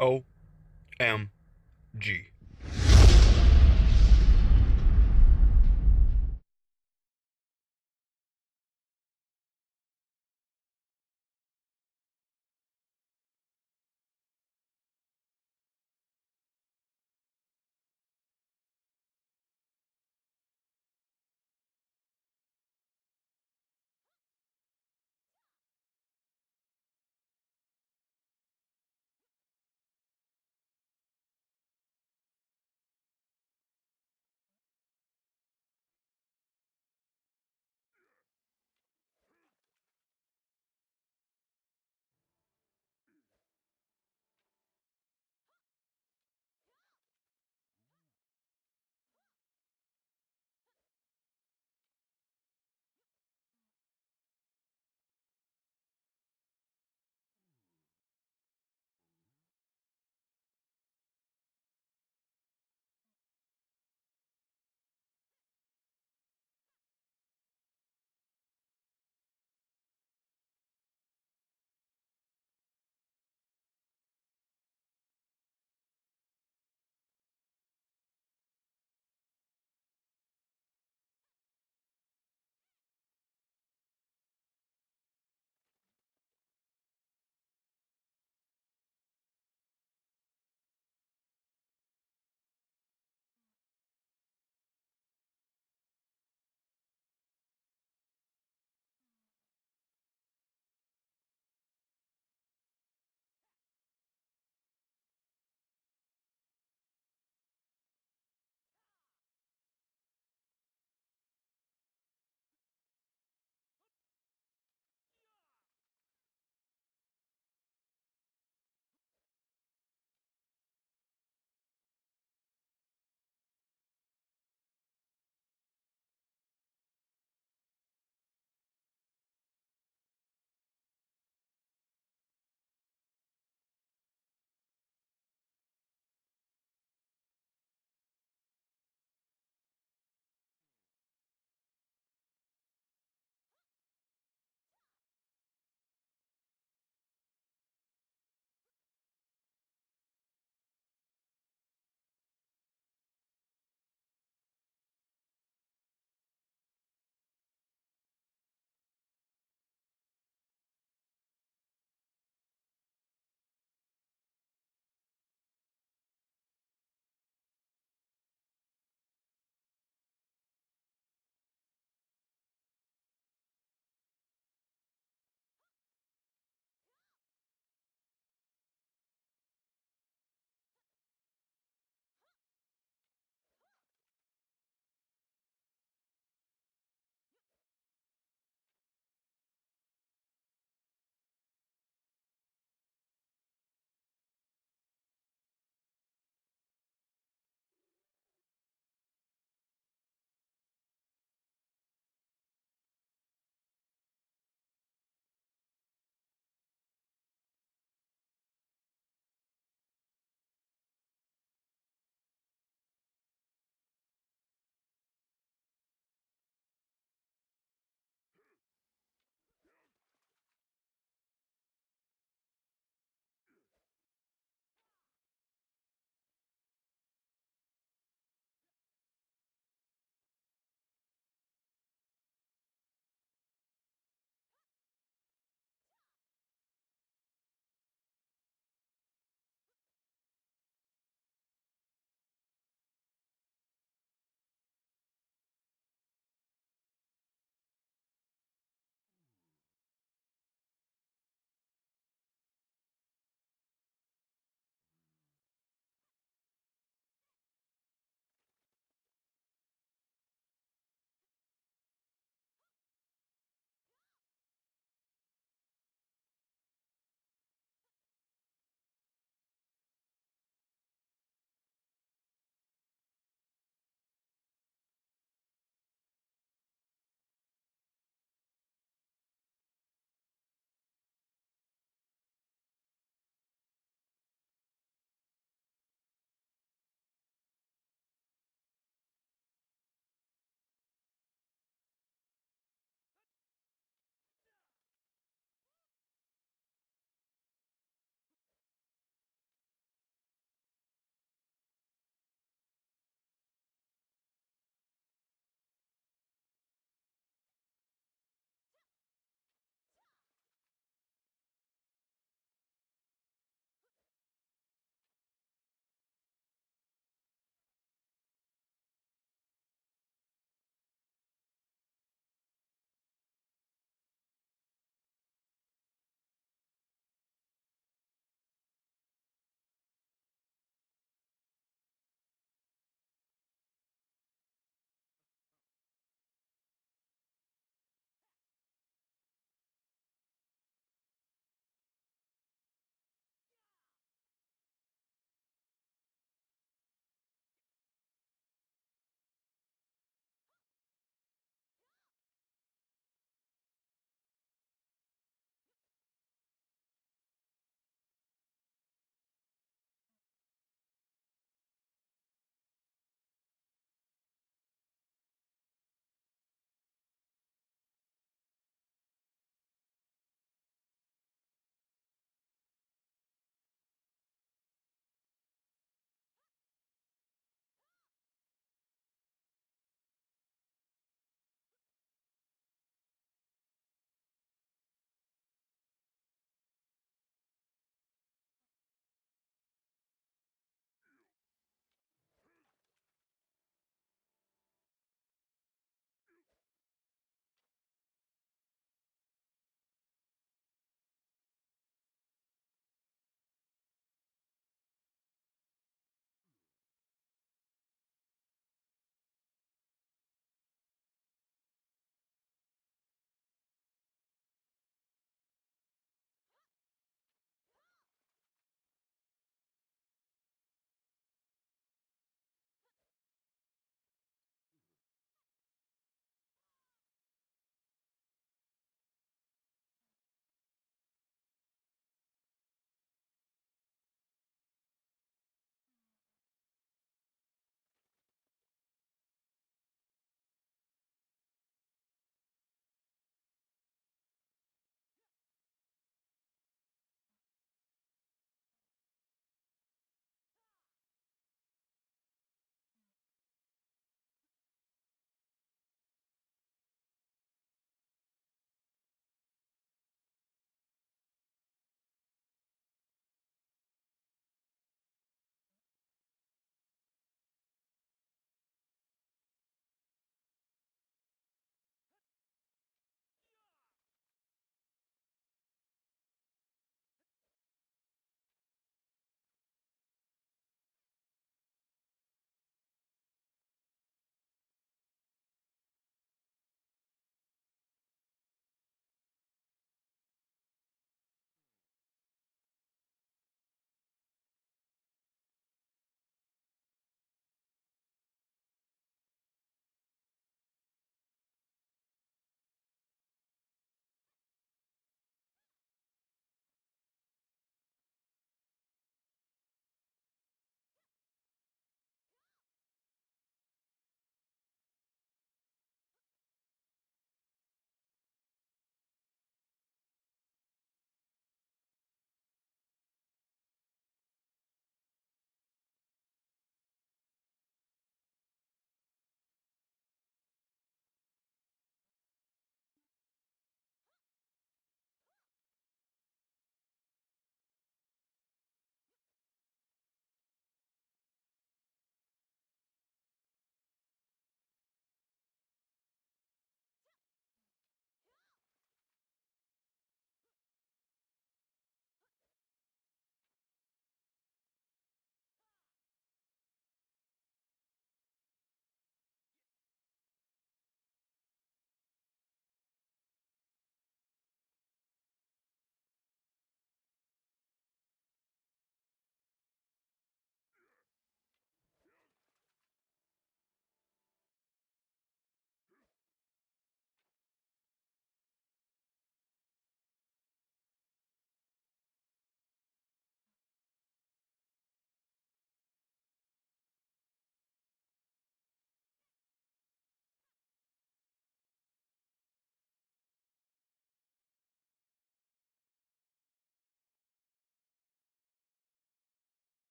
OMG.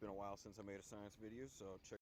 been a while since I made a science video, so check.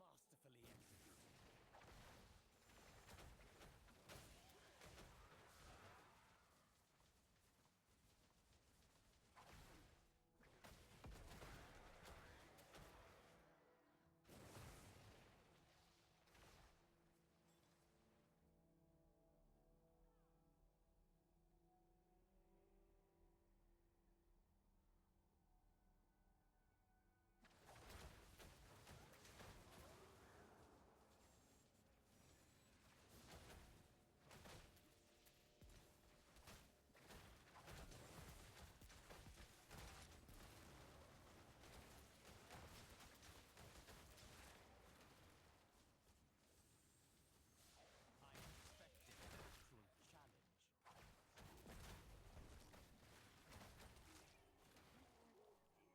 Masterfully executed. I expected an actual challenge.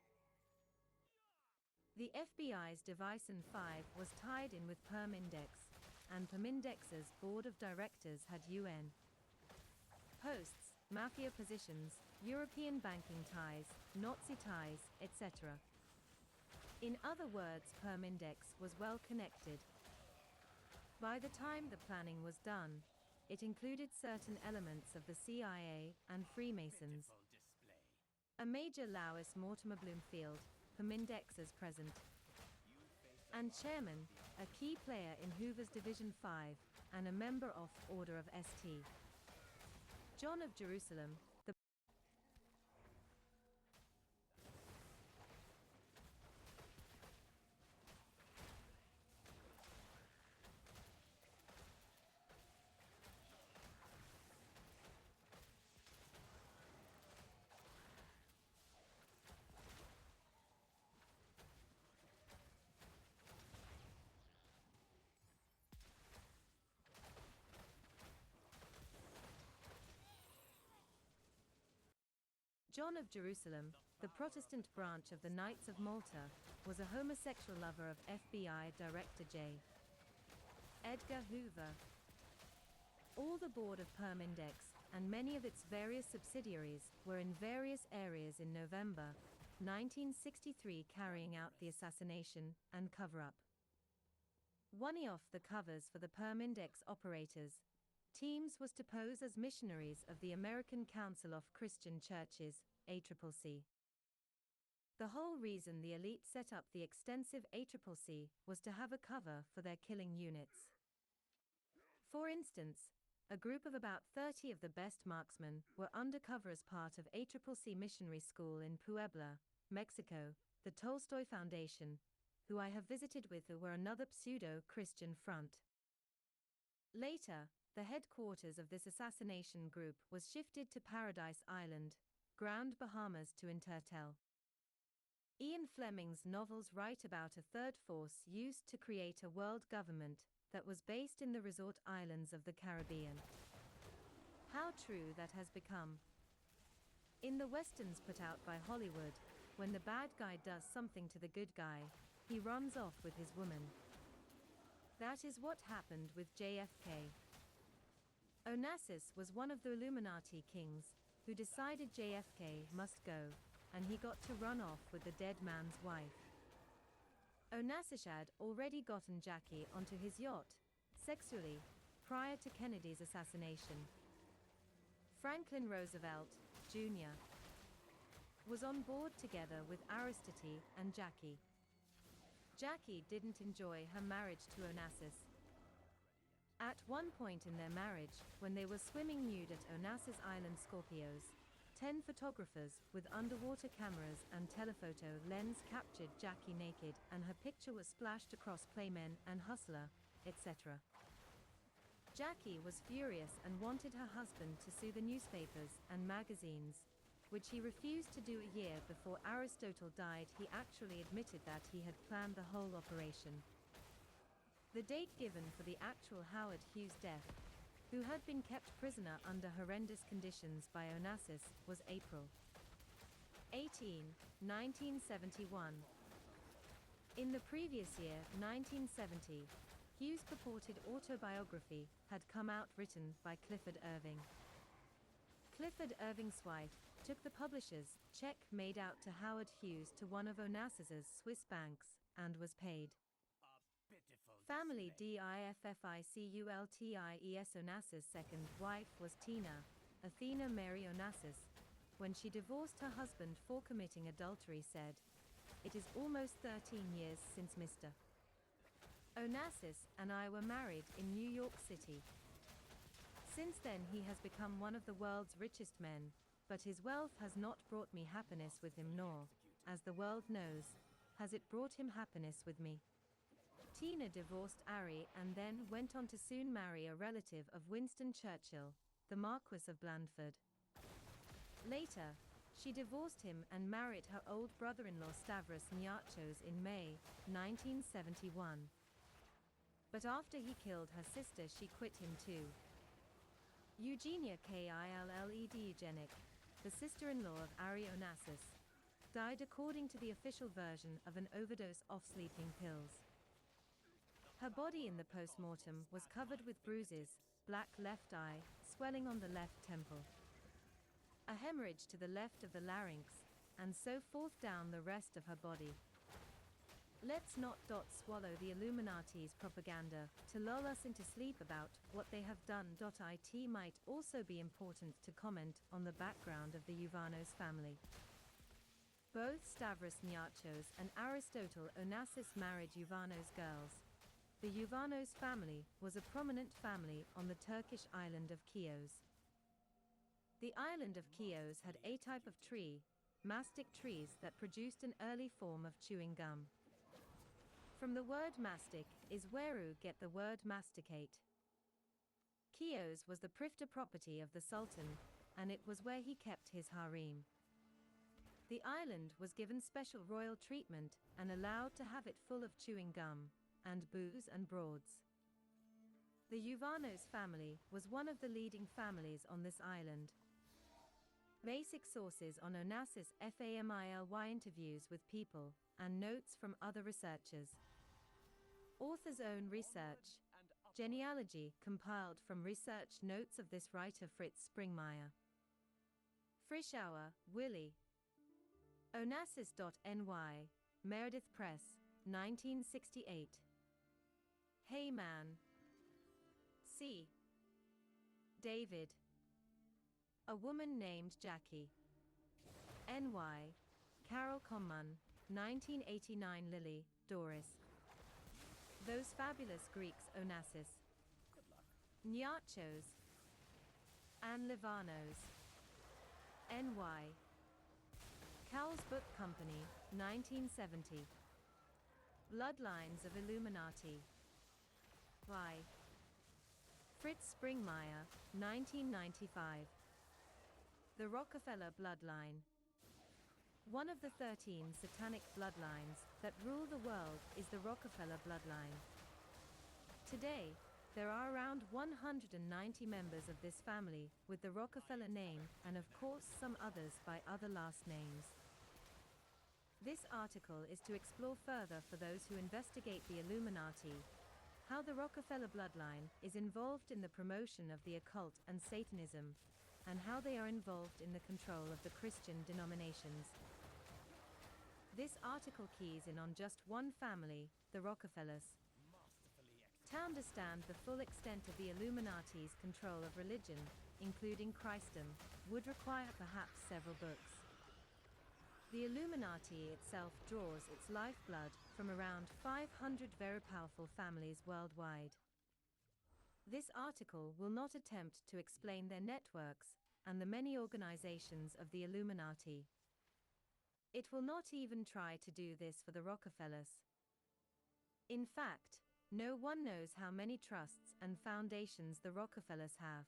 The FBI's Devicen 5 was tied in with Permindex, and Permindex's board of directors had UN posts, mafia positions, European banking ties, Nazi ties, etc. In other words, Permindex was well connected. By the time the planning was done, it included certain elements of the CIA and Freemasons. Pitiful display. A Major Lois Mortimer Bloomfield, Permindex's president, and chairman, a key player in Hoover's Division 5, and a member of Order of St. John of Jerusalem, the John of Jerusalem, the Protestant branch of the Knights of Malta, was a homosexual lover of FBI Director J. Edgar Hoover. All the board of Permindex, and many of its various subsidiaries, were in various areas in November 1963 carrying out the assassination and cover-up. One of the covers for the Permindex operators teams was to pose as missionaries of the American Council of Christian Churches, ACCC. The whole reason the elite set up the extensive ACCC was to have a cover for their killing units. For instance, a group of about 30 of the best marksmen were undercover as part of ACCC Missionary School in Puebla, Mexico, the Tolstoy Foundation, who I have visited with, who were another pseudo-Christian front. Later, the headquarters of this assassination group was shifted to Paradise Island, Grand Bahamas, to intertel. Ian Fleming's novels write about a third force used to create a world government that was based in the resort islands of the Caribbean. How true that has become. In the westerns put out by Hollywood, when the bad guy does something to the good guy, he runs off with his woman. That is what happened with JFK. Onassis was one of the Illuminati kings, who decided JFK must go, and he got to run off with the dead man's wife. Onassis had already gotten Jackie onto his yacht, sexually, prior to Kennedy's assassination. Franklin Roosevelt, Jr. was on board together with Aristide and Jackie. Jackie didn't enjoy her marriage to Onassis. At one point in their marriage, when they were swimming nude at Onassis Island Scorpios, 10 photographers with underwater cameras and telephoto lens captured Jackie naked, and her picture was splashed across Playmen and Hustler, etc. Jackie was furious and wanted her husband to sue the newspapers and magazines, which he refused to do. A year before Aristotle died, he actually admitted that he had planned the whole operation. The date given for the actual Howard Hughes death, who had been kept prisoner under horrendous conditions by Onassis, was April 18, 1971. In the previous year, 1970, Hughes' purported autobiography had come out, written by Clifford Irving. Clifford Irving's wife took the publisher's check made out to Howard Hughes to one of Onassis's Swiss banks, and was paid. Family DIFFICULTIES. Onassis' second wife was Tina, Athena Mary Onassis. When she divorced her husband for committing adultery, said, "It is almost 13 years since Mr. Onassis and I were married in New York City. Since then he has become one of the world's richest men, but his wealth has not brought me happiness with him, nor, as the world knows, has it brought him happiness with me." Tina divorced Ari and then went on to soon marry a relative of Winston Churchill, the Marquis of Blandford. Later, she divorced him and married her old brother-in-law Stavros Niarchos in May 1971. But after he killed her sister, she quit him too. Eugenia Killed, Eugenic, the sister-in-law of Ari Onassis, died according to the official version of an overdose of sleeping pills. Her body in the post-mortem was covered with bruises, black left eye, swelling on the left temple, a hemorrhage to the left of the larynx, and so forth down the rest of her body. Let's not swallow the Illuminati's propaganda to lull us into sleep about what they have done. It might also be important to comment on the background of the Yovanos family. Both Stavros Niarchos and Aristotle Onassis married Yovanos girls. The Yovanos family was a prominent family on the Turkish island of Chios. The island of Chios had a type of tree, mastic trees, that produced an early form of chewing gum. From the word mastic is where we get the word masticate. Chios was the prifta property of the Sultan, and it was where he kept his harem. The island was given special royal treatment and allowed to have it full of chewing gum and booze and broads. The Yovanos family was one of the leading families on this island. Basic sources on Onassis family interviews with people, and notes from other researchers. Author's own research. Genealogy compiled from research notes of this writer Fritz Springmeier. Frischauer, Willie. Onassis.ny, Meredith Press, 1968. Heyman. C. David. A Woman Named Jackie. N.Y. Carol Commun, 1989. Lily, Doris. Those Fabulous Greeks. Onassis. Nyarchos. Anne Livanos. N.Y. Cowles Book Company, 1970. Bloodlines of Illuminati. Y. Fritz Springmeier, 1995. The Rockefeller Bloodline. One of the 13 satanic bloodlines that rule the world is the Rockefeller bloodline. Today, there are around 190 members of this family with the Rockefeller name and of course some others by other last names. This article is to explore further for those who investigate the Illuminati, how the Rockefeller bloodline is involved in the promotion of the occult and Satanism, and how they are involved in the control of the Christian denominations. This article keys in on just one family, the Rockefellers. To understand the full extent of the Illuminati's control of religion, including Christendom, would require perhaps several books. The Illuminati itself draws its lifeblood from around 500 very powerful families worldwide. This article will not attempt to explain their networks and the many organizations of the Illuminati. It will not even try to do this for the Rockefellers. In fact, no one knows how many trusts and foundations the Rockefellers have.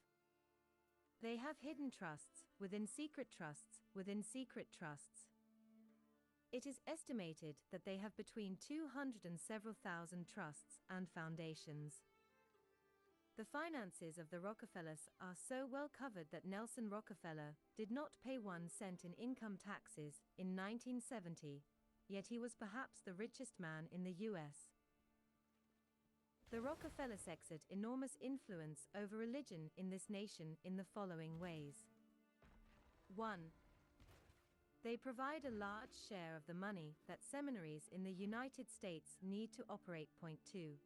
They have hidden trusts, within secret trusts, within secret trusts. It is estimated that they have between 200 and several thousand trusts and foundations. The finances of the Rockefellers are so well covered that Nelson Rockefeller did not pay 1 cent in income taxes in 1970, yet he was perhaps the richest man in the US. The Rockefellers exert enormous influence over religion in this nation in the following ways. 1. They provide a large share of the money that seminaries in the United States need to operate. 2.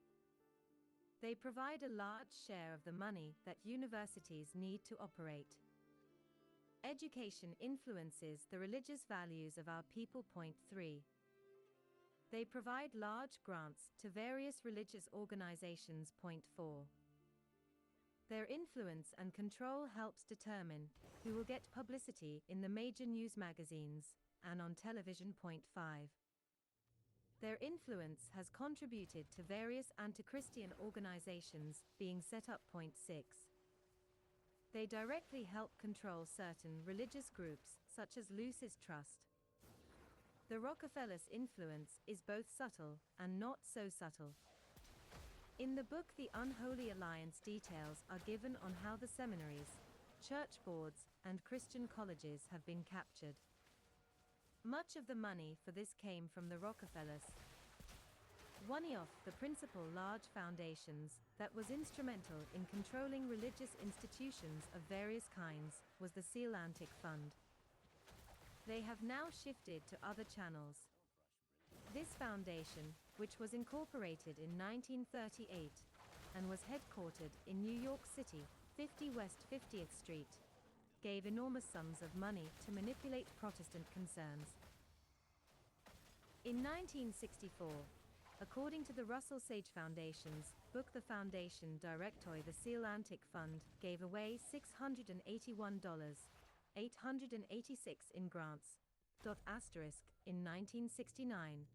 They provide a large share of the money that universities need to operate. Education influences the religious values of our people. 3. They provide large grants to various religious organizations. 4. Their influence and control helps determine who will get publicity in the major news magazines and on television. 5. Their influence has contributed to various anti-Christian organizations being set up. 6. They directly help control certain religious groups, such as Lucis Trust. The Rockefellers' influence is both subtle and not so subtle. In the book The Unholy Alliance, details are given on how the seminaries, church boards, and Christian colleges have been captured. Much of the money for this came from the Rockefellers. One of the principal large foundations that was instrumental in controlling religious institutions of various kinds was the Sealantic Fund. They have now shifted to other channels. This foundation, which was incorporated in 1938 and was headquartered in New York City, 50 West 50th Street, gave enormous sums of money to manipulate Protestant concerns. In 1964, according to the Russell Sage Foundation's book The Foundation Directory, the Sealantic Fund gave away $681, 886 in grants. In 1969,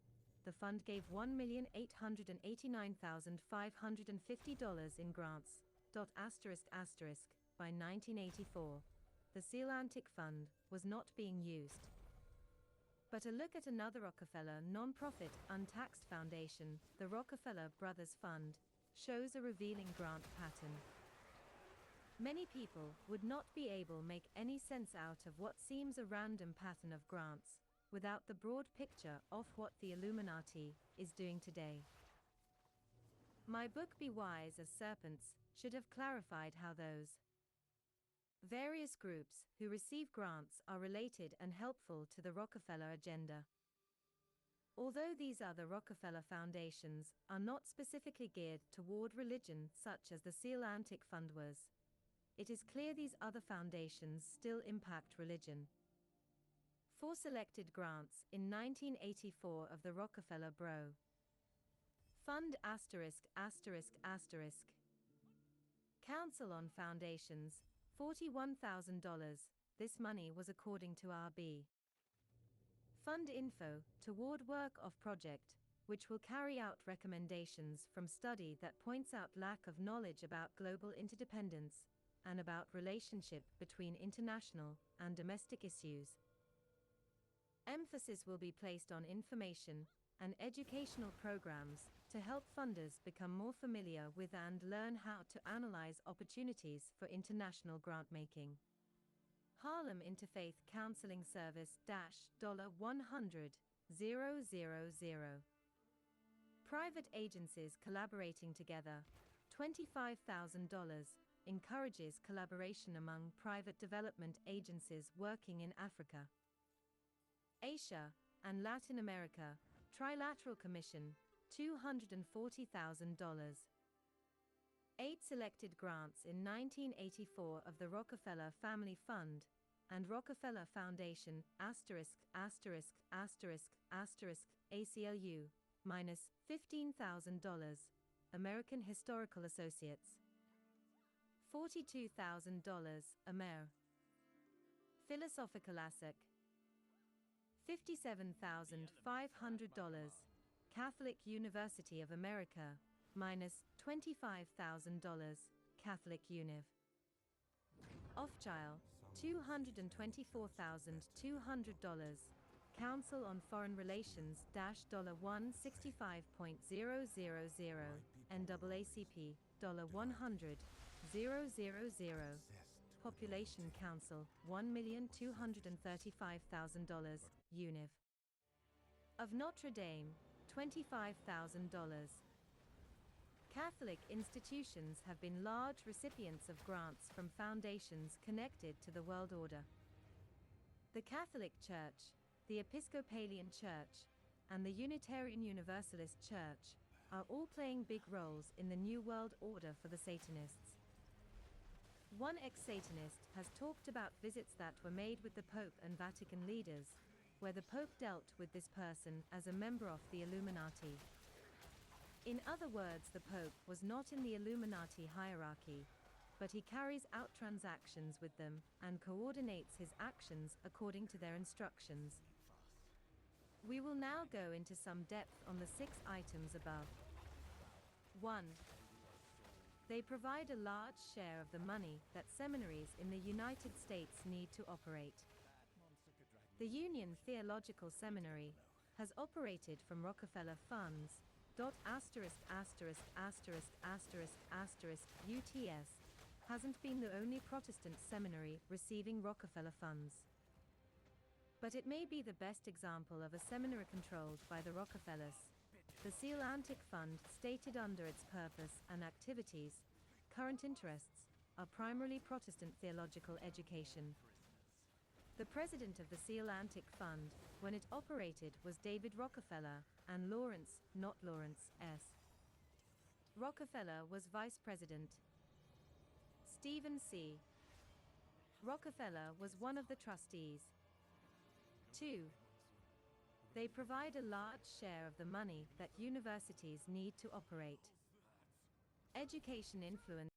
the fund gave $1,889,550 in grants. By 1984, the Sealantic Fund was not being used. But a look at another Rockefeller non-profit untaxed foundation, the Rockefeller Brothers Fund, shows a revealing grant pattern. Many people would not be able to make any sense out of what seems a random pattern of grants, without the broad picture of what the Illuminati is doing today. My book Be Wise as Serpents should have clarified how those various groups who receive grants are related and helpful to the Rockefeller agenda. Although these other Rockefeller foundations are not specifically geared toward religion such as the Seal-Antic Fund was, it is clear these other foundations still impact religion. 4 selected grants in 1984 of the Rockefeller Bro. Fund *****. Council on Foundations, $41,000. This money was according to RB. Fund info, toward work of project, which will carry out recommendations from study that points out lack of knowledge about global interdependence, and about relationship between international and domestic issues. Emphasis will be placed on information and educational programs to help funders become more familiar with and learn how to analyze opportunities for international grant-making. Harlem Interfaith Counseling Service $100,000. Private agencies collaborating together, $25,000, encourages collaboration among private development agencies working in Africa, Asia, and Latin America. Trilateral Commission, $240,000. 8 selected grants in 1984 of the Rockefeller Family Fund and Rockefeller Foundation ********ACLU minus $15,000. American Historical Associates. $42,000. Amer. Philosophical ASIC. $57,500. Catholic University of America minus $25,000. Catholic Univ. Offchile, $224,200. Council on Foreign Relations $165.000. NAACP $100,000. Population Council $1,235,000. Univ. Of Notre Dame, $25,000. Catholic institutions have been large recipients of grants from foundations connected to the world order. The Catholic Church, the Episcopalian Church, and the Unitarian Universalist Church are all playing big roles in the New World Order for the Satanists. One ex-Satanist has talked about visits that were made with the Pope and Vatican leaders, where the Pope dealt with this person as a member of the Illuminati. In other words, the Pope was not in the Illuminati hierarchy, but he carries out transactions with them and coordinates his actions according to their instructions. We will now go into some depth on the 6 items above. 1. They provide a large share of the money that seminaries in the United States need to operate. The Union Theological Seminary has operated from Rockefeller funds. UTS hasn't been the only Protestant seminary receiving Rockefeller funds. But it may be the best example of a seminary controlled by the Rockefellers. The Seal-Antic Fund stated under its purpose and activities, current interests, are primarily Protestant theological education. The president of the Seal-Antic Fund, when it operated, was David Rockefeller, and Lawrence, not Lawrence, S. Rockefeller was vice president. Stephen C. Rockefeller was one of the trustees. 2. They provide a large share of the money that universities need to operate. Education influence.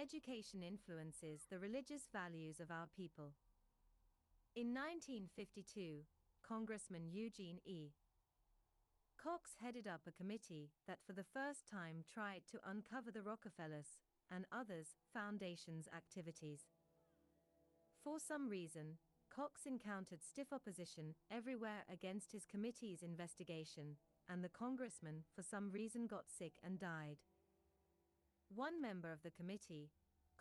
education influences the religious values of our people. In 1952, Congressman Eugene E. Cox headed up a committee that for the first time tried to uncover the Rockefellers and others' foundation's activities. For some reason, Cox encountered stiff opposition everywhere against his committee's investigation, and the congressman for some reason got sick and died. One member of the committee,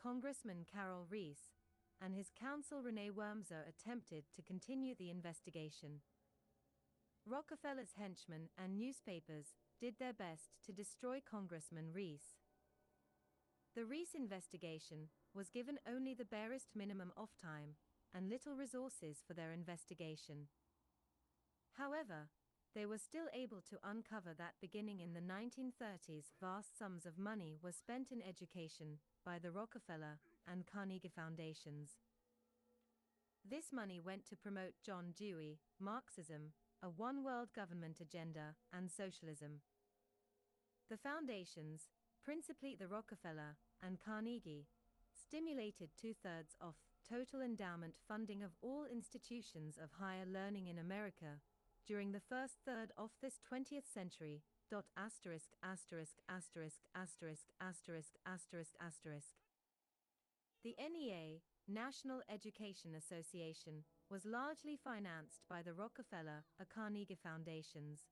Congressman Carroll Reese, and his counsel Renee Wormser attempted to continue the investigation. Rockefeller's henchmen and newspapers did their best to destroy Congressman Reese. The Reese investigation was given only the barest minimum of time and little resources for their investigation. However, they were still able to uncover that beginning in the 1930s, vast sums of money were spent in education by the Rockefeller and Carnegie Foundations. This money went to promote John Dewey, Marxism, a one-world government agenda, and socialism. The foundations, principally the Rockefeller and Carnegie, stimulated two-thirds of total endowment funding of all institutions of higher learning in America during the first third of this 20th century. The NEA, National Education Association, was largely financed by the Rockefeller and Carnegie Foundations.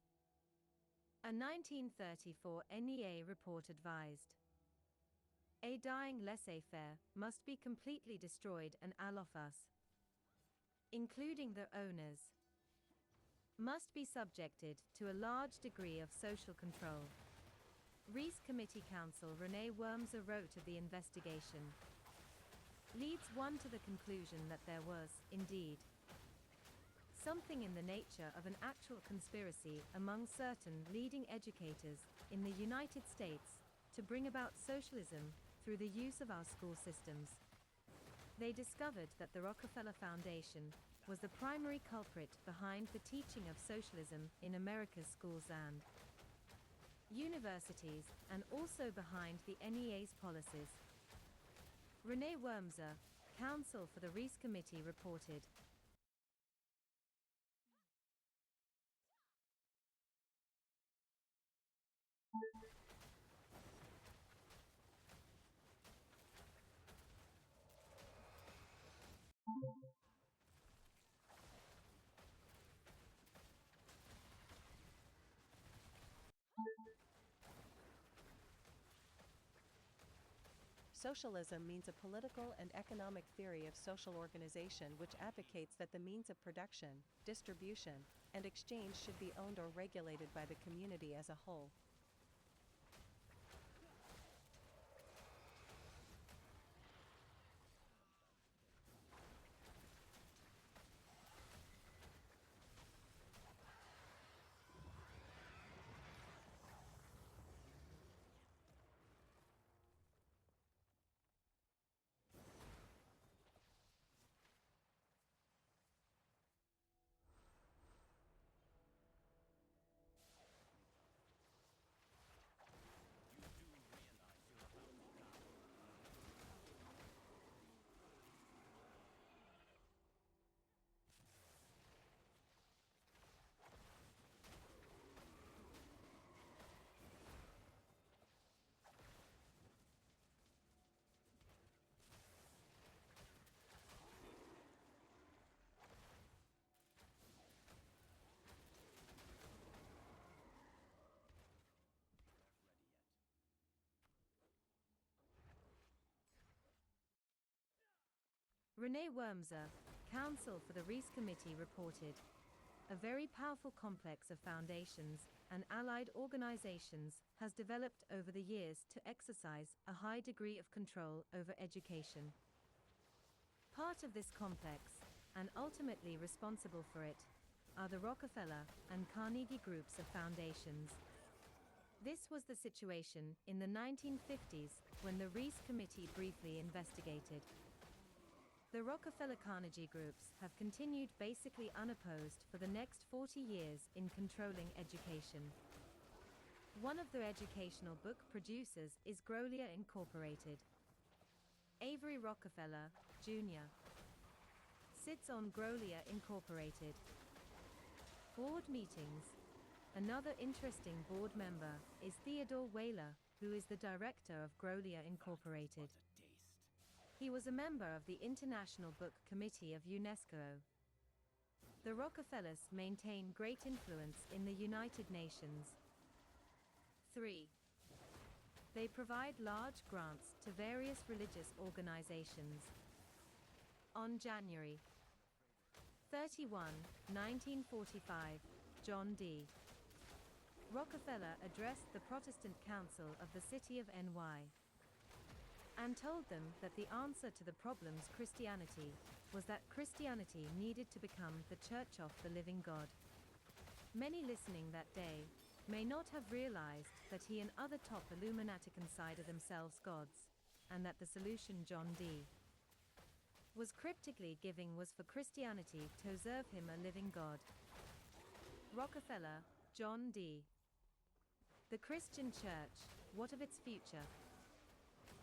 A 1934 NEA report advised, "A dying laissez-faire must be completely destroyed, and all of us, including the owners, must be subjected to a large degree of social control." Reese Committee Counsel Renee Wormser wrote of the investigation, leads one to the conclusion that there was, indeed, something in the nature of an actual conspiracy among certain leading educators in the United States to bring about socialism through the use of our school systems. They discovered that the Rockefeller Foundation was the primary culprit behind the teaching of socialism in America's schools and universities, and also behind the NEA's policies. Renee Wormser, counsel for the Reese Committee, reported, Socialism means a political and economic theory of social organization which advocates that the means of production, distribution, and exchange should be owned or regulated by the community as a whole. Renee Wormser, counsel for the Reese Committee, reported, "A very powerful complex of foundations and allied organizations has developed over the years to exercise a high degree of control over education. Part of this complex, and ultimately responsible for it, are the Rockefeller and Carnegie groups of foundations." This was the situation in the 1950s when the Reese Committee briefly investigated. The Rockefeller-Carnegie groups have continued basically unopposed for the next 40 years in controlling education. One of their educational book producers is Grolier Incorporated. Avery Rockefeller, Jr. sits on Grolier Incorporated. Board meetings. Another interesting board member is Theodore Whaler, who is the director of Grolier Incorporated. He was a member of the International Book Committee of UNESCO. The Rockefellers maintain great influence in the United Nations. 3. They provide large grants to various religious organizations. On January 31, 1945, John D. Rockefeller addressed the Protestant Council of the city of NY and told them that the answer to the problems Christianity was that Christianity needed to become the Church of the Living God. Many listening that day may not have realized that he and other top Illuminati consider themselves gods, and that the solution John D. was cryptically giving was for Christianity to observe him a living God. Rockefeller, John D. The Christian Church, what of its future?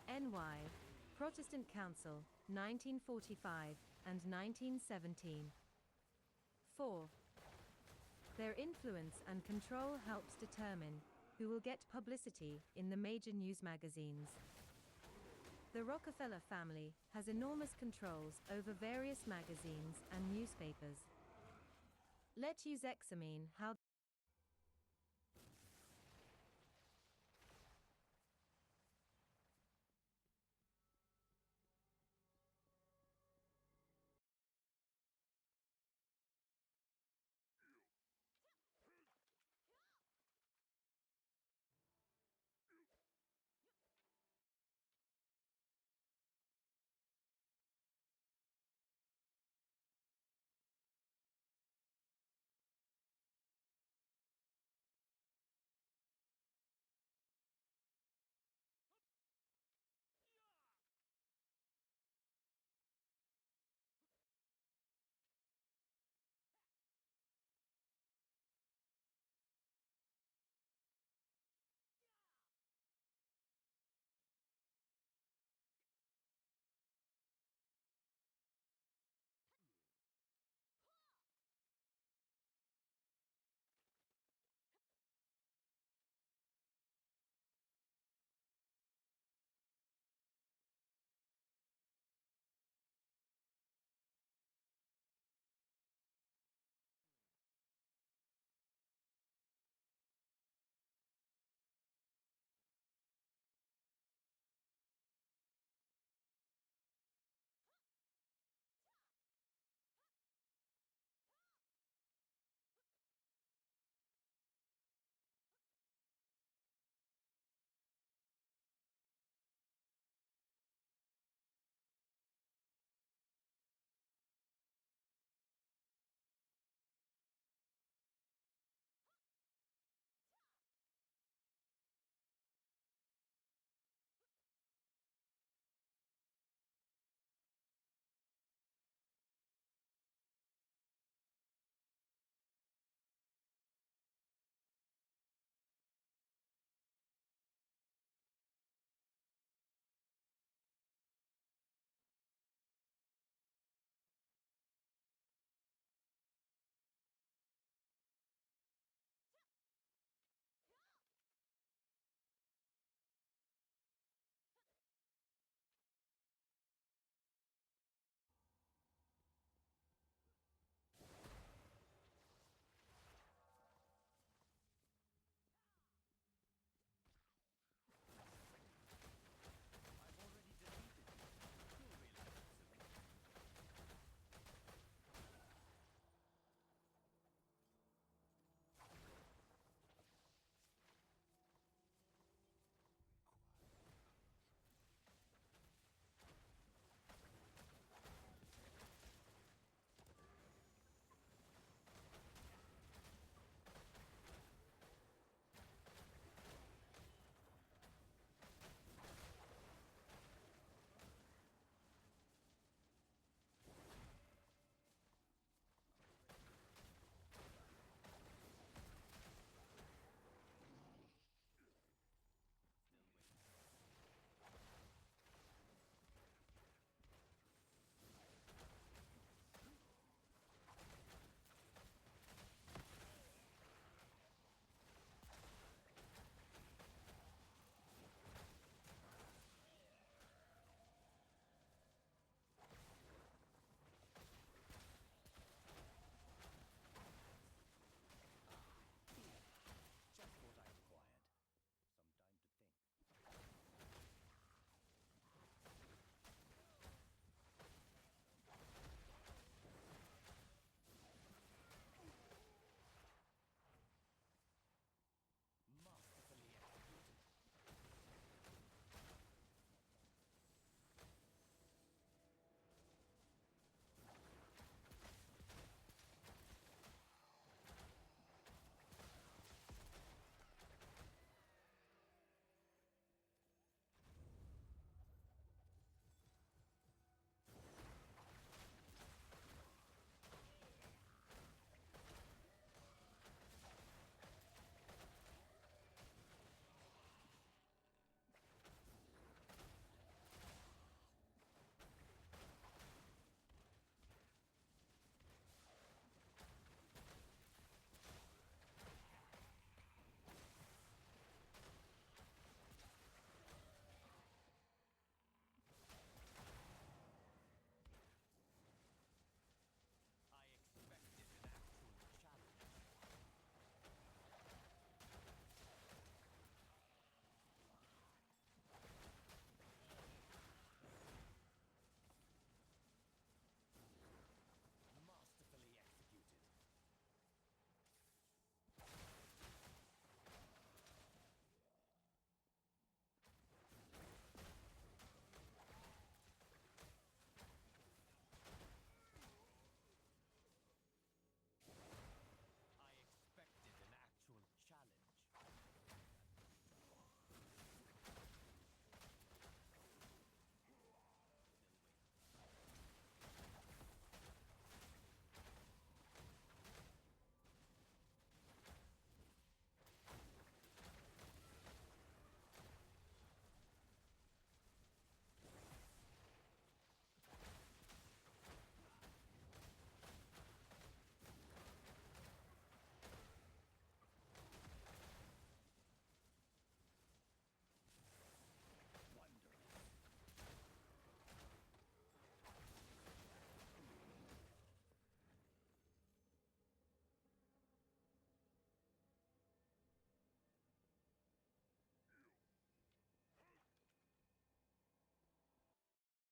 NY, Protestant Council, 1945 and 1917. 4. Their influence and control helps determine who will get publicity in the major news magazines. The Rockefeller family has enormous controls over various magazines and newspapers. Let us examine how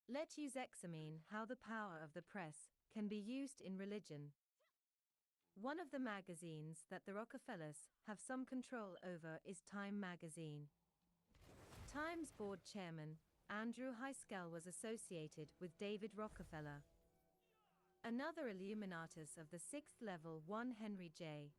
Let's use examine how the power of the press can be used in religion. One of the magazines that the Rockefellers have some control over is Time magazine. Time's board chairman, Andrew Heiskell, was associated with David Rockefeller. Another Illuminatus of the sixth level, one Henry J.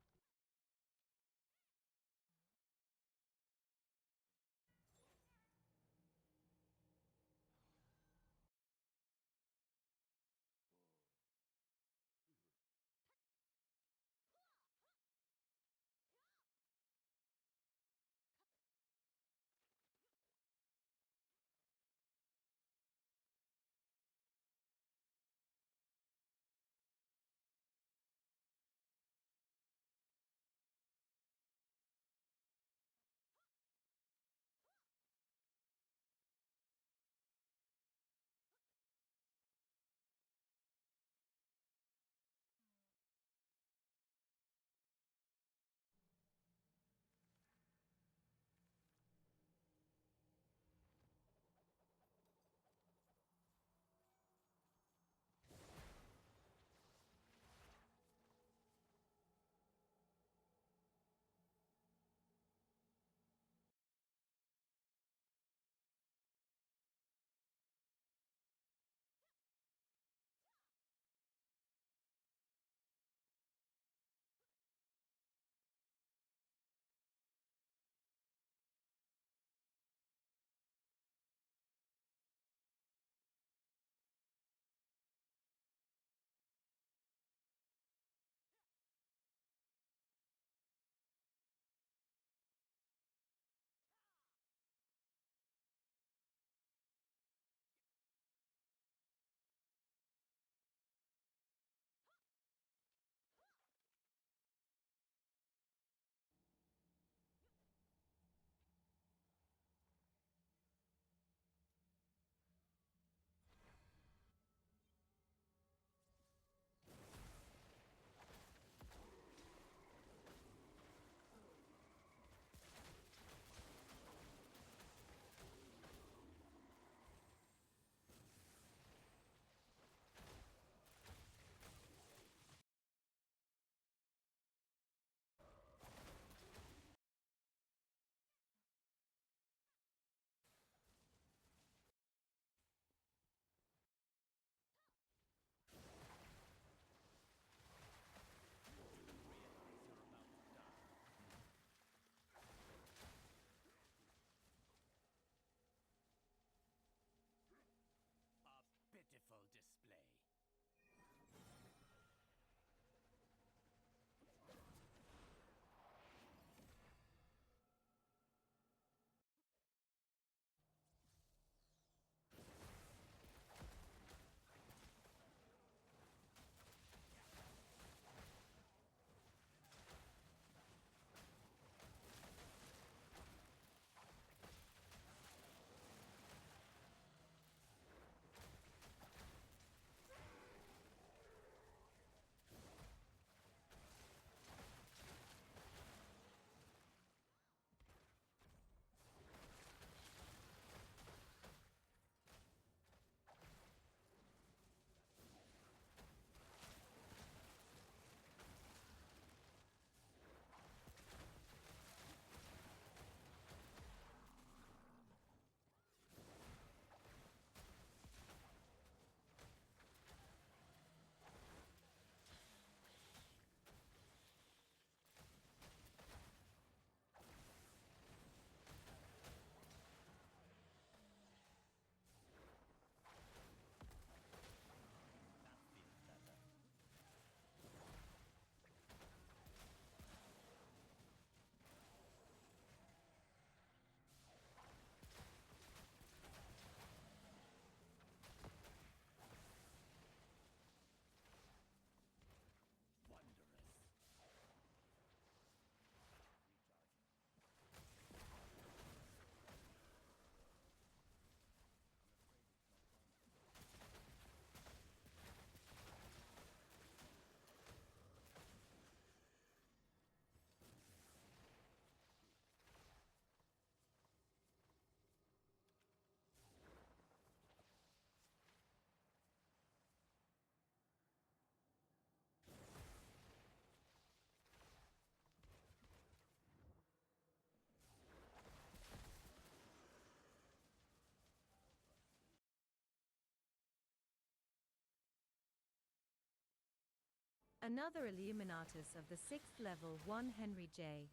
Another Illuminatus of the 6th level, one Henry J.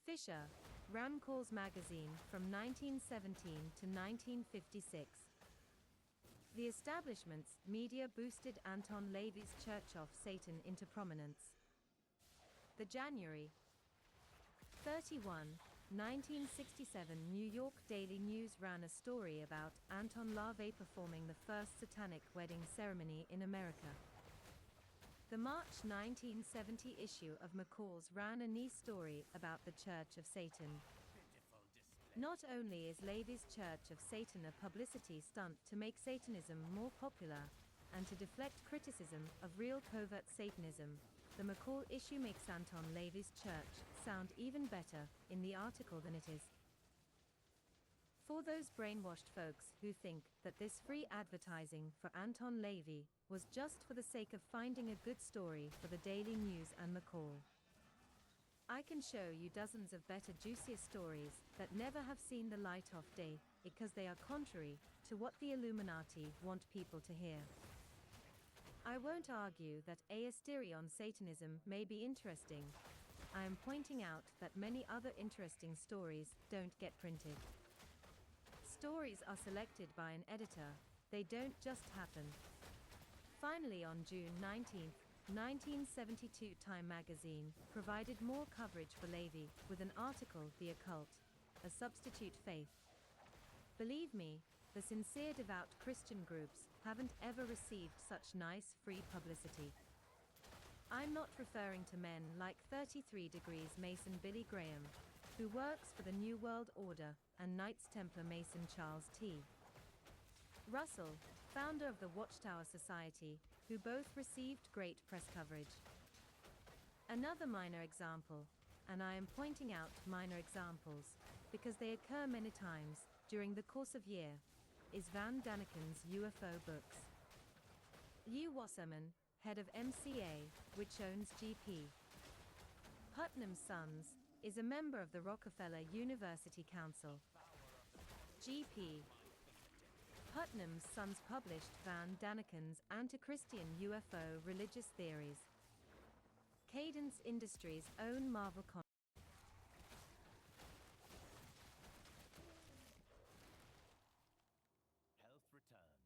Fisher, ran Calls magazine from 1917 to 1956. The establishment's media boosted Anton LaVey's Church of Satan into prominence. The January 31, 1967 New York Daily News ran a story about Anton LaVey performing the first satanic wedding ceremony in America. The March 1970 issue of McCall's ran a nice story about the Church of Satan. Not only is LaVey's Church of Satan a publicity stunt to make Satanism more popular and to deflect criticism of real covert Satanism, the McCall issue makes Anton LaVey's church sound even better in the article than it is. For those brainwashed folks who think that this free advertising for Anton LaVey was just for the sake of finding a good story for the Daily News and McCall, I can show you dozens of better, juicier stories that never have seen the light of day because they are contrary to what the Illuminati want people to hear. I won't argue that a theory on Satanism may be interesting. I am pointing out that many other interesting stories don't get printed. Stories are selected by an editor, they don't just happen. Finally, on June 19, 1972, Time magazine provided more coverage for LaVey with an article, "The Occult, a Substitute Faith." Believe me, the sincere devout Christian groups haven't ever received such nice free publicity. I'm not referring to men like 33 Degrees Mason Billy Graham, who works for the New World Order, and Knights Templar Mason Charles T. Russell, founder of the Watchtower Society, who both received great press coverage. Another minor example, and I am pointing out minor examples because they occur many times during the course of year, is Van Daniken's UFO books. Lew Wasserman, head of MCA, which owns GP. Putnam's Sons, is a member of the Rockefeller University Council. GP. Putnam's Sons published Van Daniken's Anti-Christian UFO Religious Theories. Cadence Industries' own Marvel Comics. Health returns.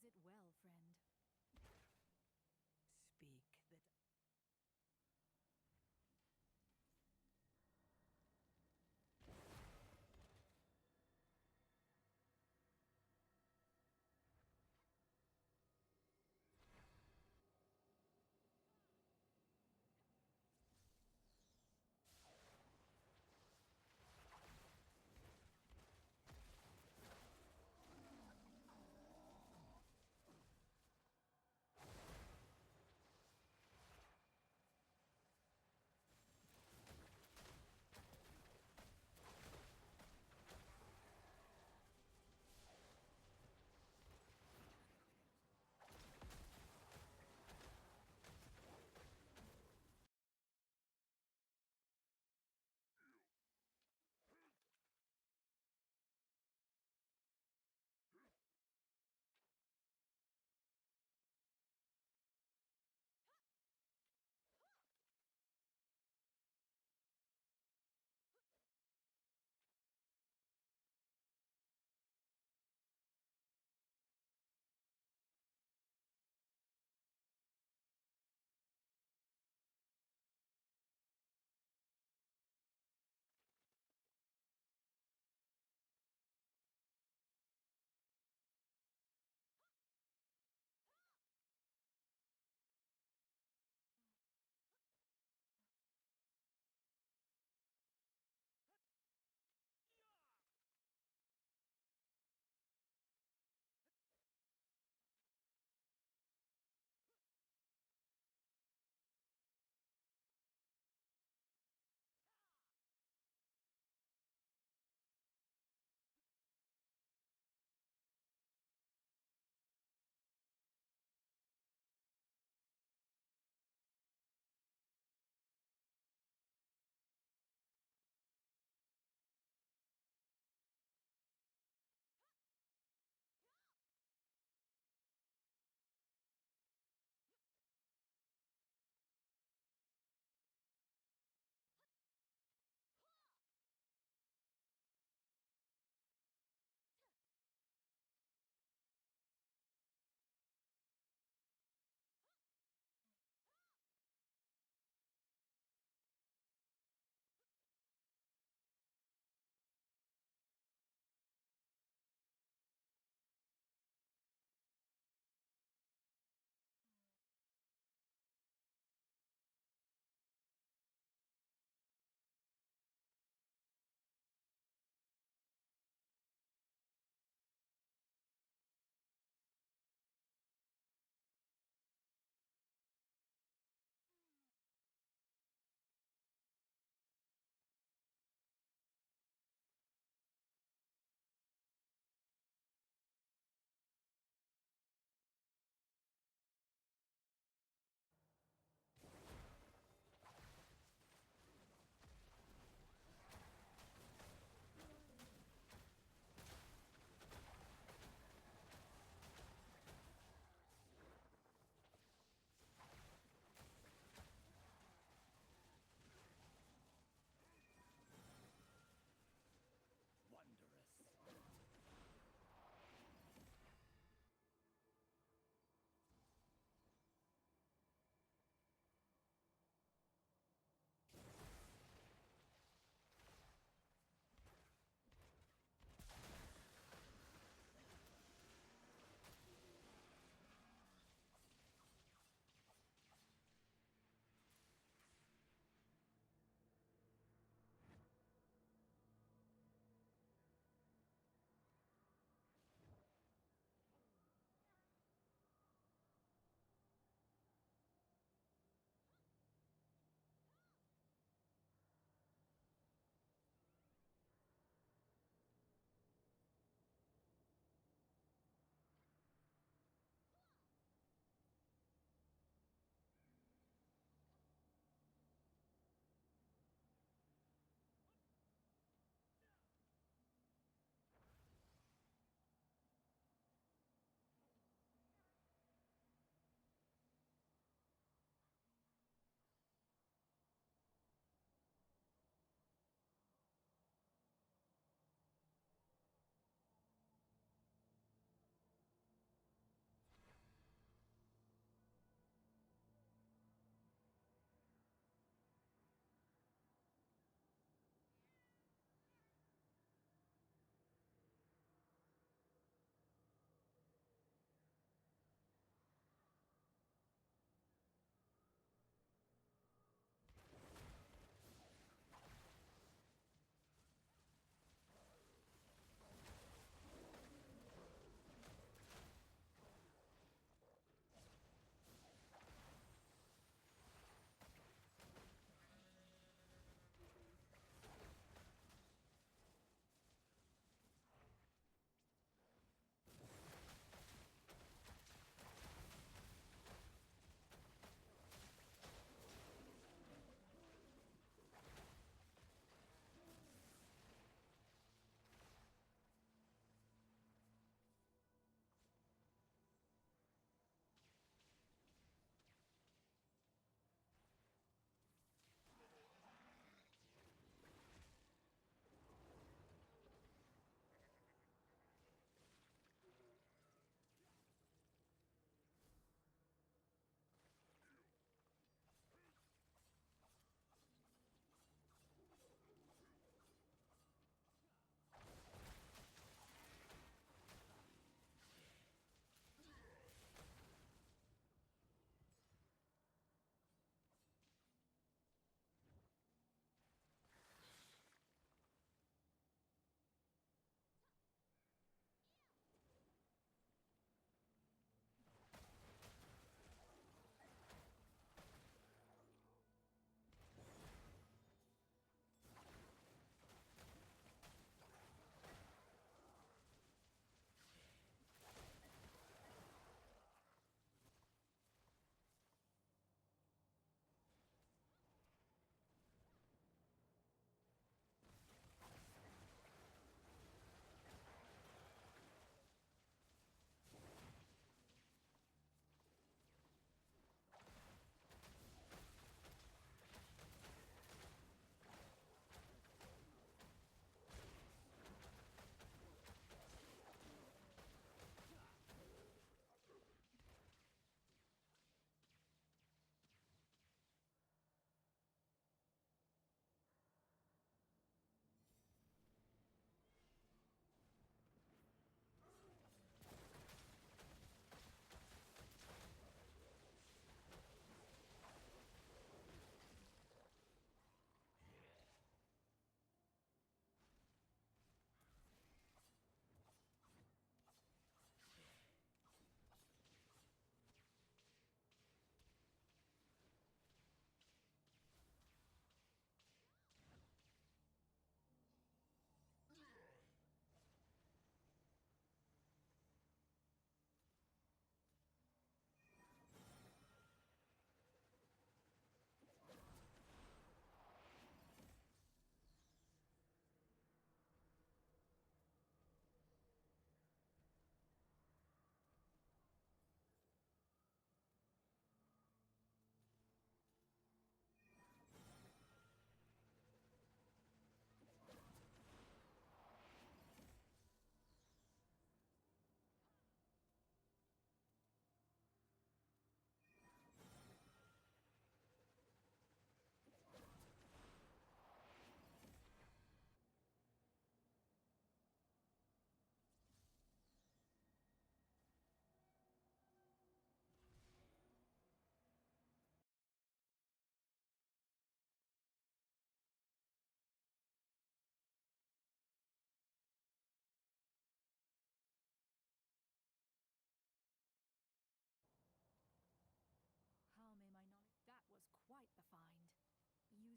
Use it well, friend. Speak that.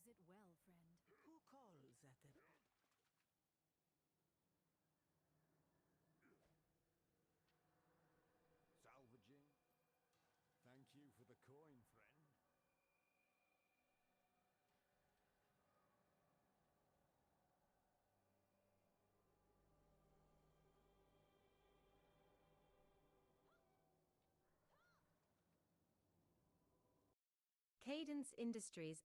Use it well, friend. Who calls at the... Salvaging? Thank you for the coin, friend. Cadence Industries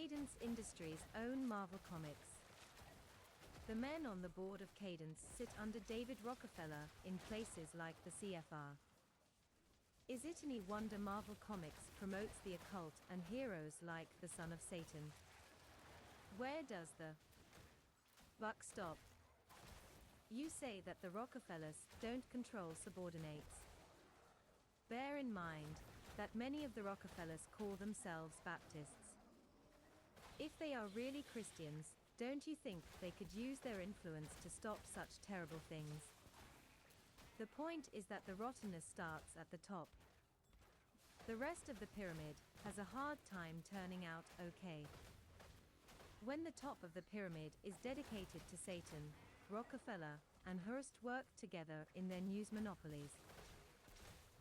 Cadence Industries own Marvel Comics. The men on the board of Cadence sit under David Rockefeller in places like the CFR. Is it any wonder Marvel Comics promotes the occult and heroes like the Son of Satan? Where does the buck stop? You say that the Rockefellers don't control subordinates. Bear in mind that many of the Rockefellers call themselves Baptists. If they are really Christians, don't you think they could use their influence to stop such terrible things? The point is that the rottenness starts at the top. The rest of the pyramid has a hard time turning out okay. When the top of the pyramid is dedicated to Satan, Rockefeller and Hearst worked together in their news monopolies.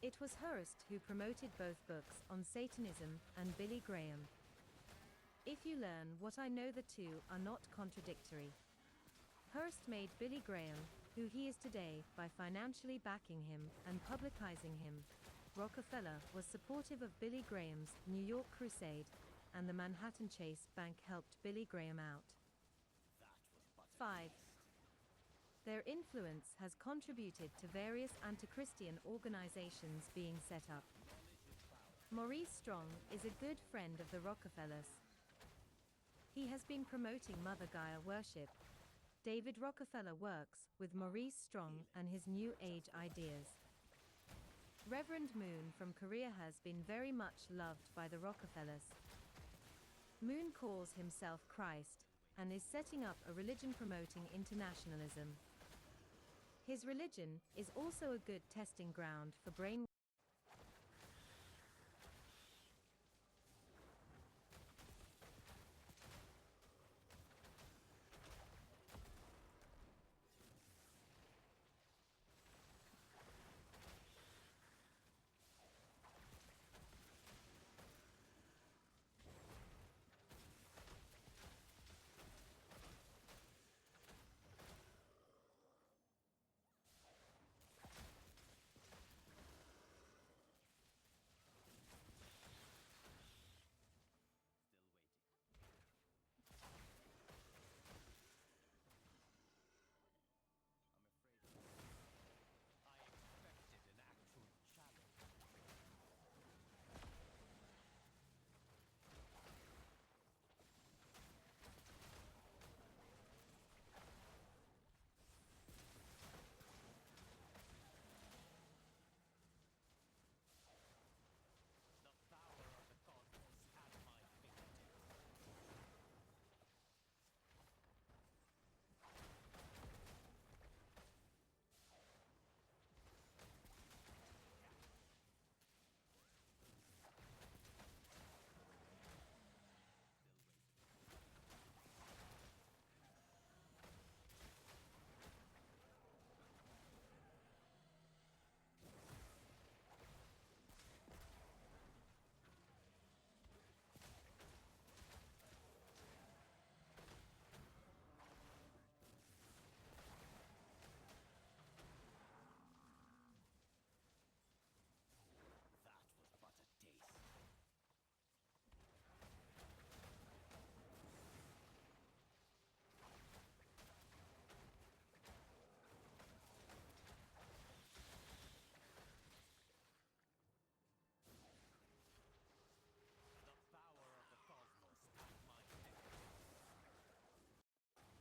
It was Hearst who promoted both books on Satanism and Billy Graham. If you learn what I know, the two are not contradictory. Hearst made Billy Graham who he is today by financially backing him and publicizing him. Rockefeller was supportive of Billy Graham's New York crusade, and the Manhattan Chase Bank helped Billy Graham out. 5. Their influence has contributed to various anti-Christian organizations being set up. Maurice Strong is a good friend of the Rockefellers. He has been promoting Mother Gaia worship. David Rockefeller works with Maurice Strong and his New Age ideas. Reverend Moon from Korea has been very much loved by the Rockefellers. Moon calls himself Christ and is setting up a religion promoting internationalism. His religion is also a good testing ground for brain.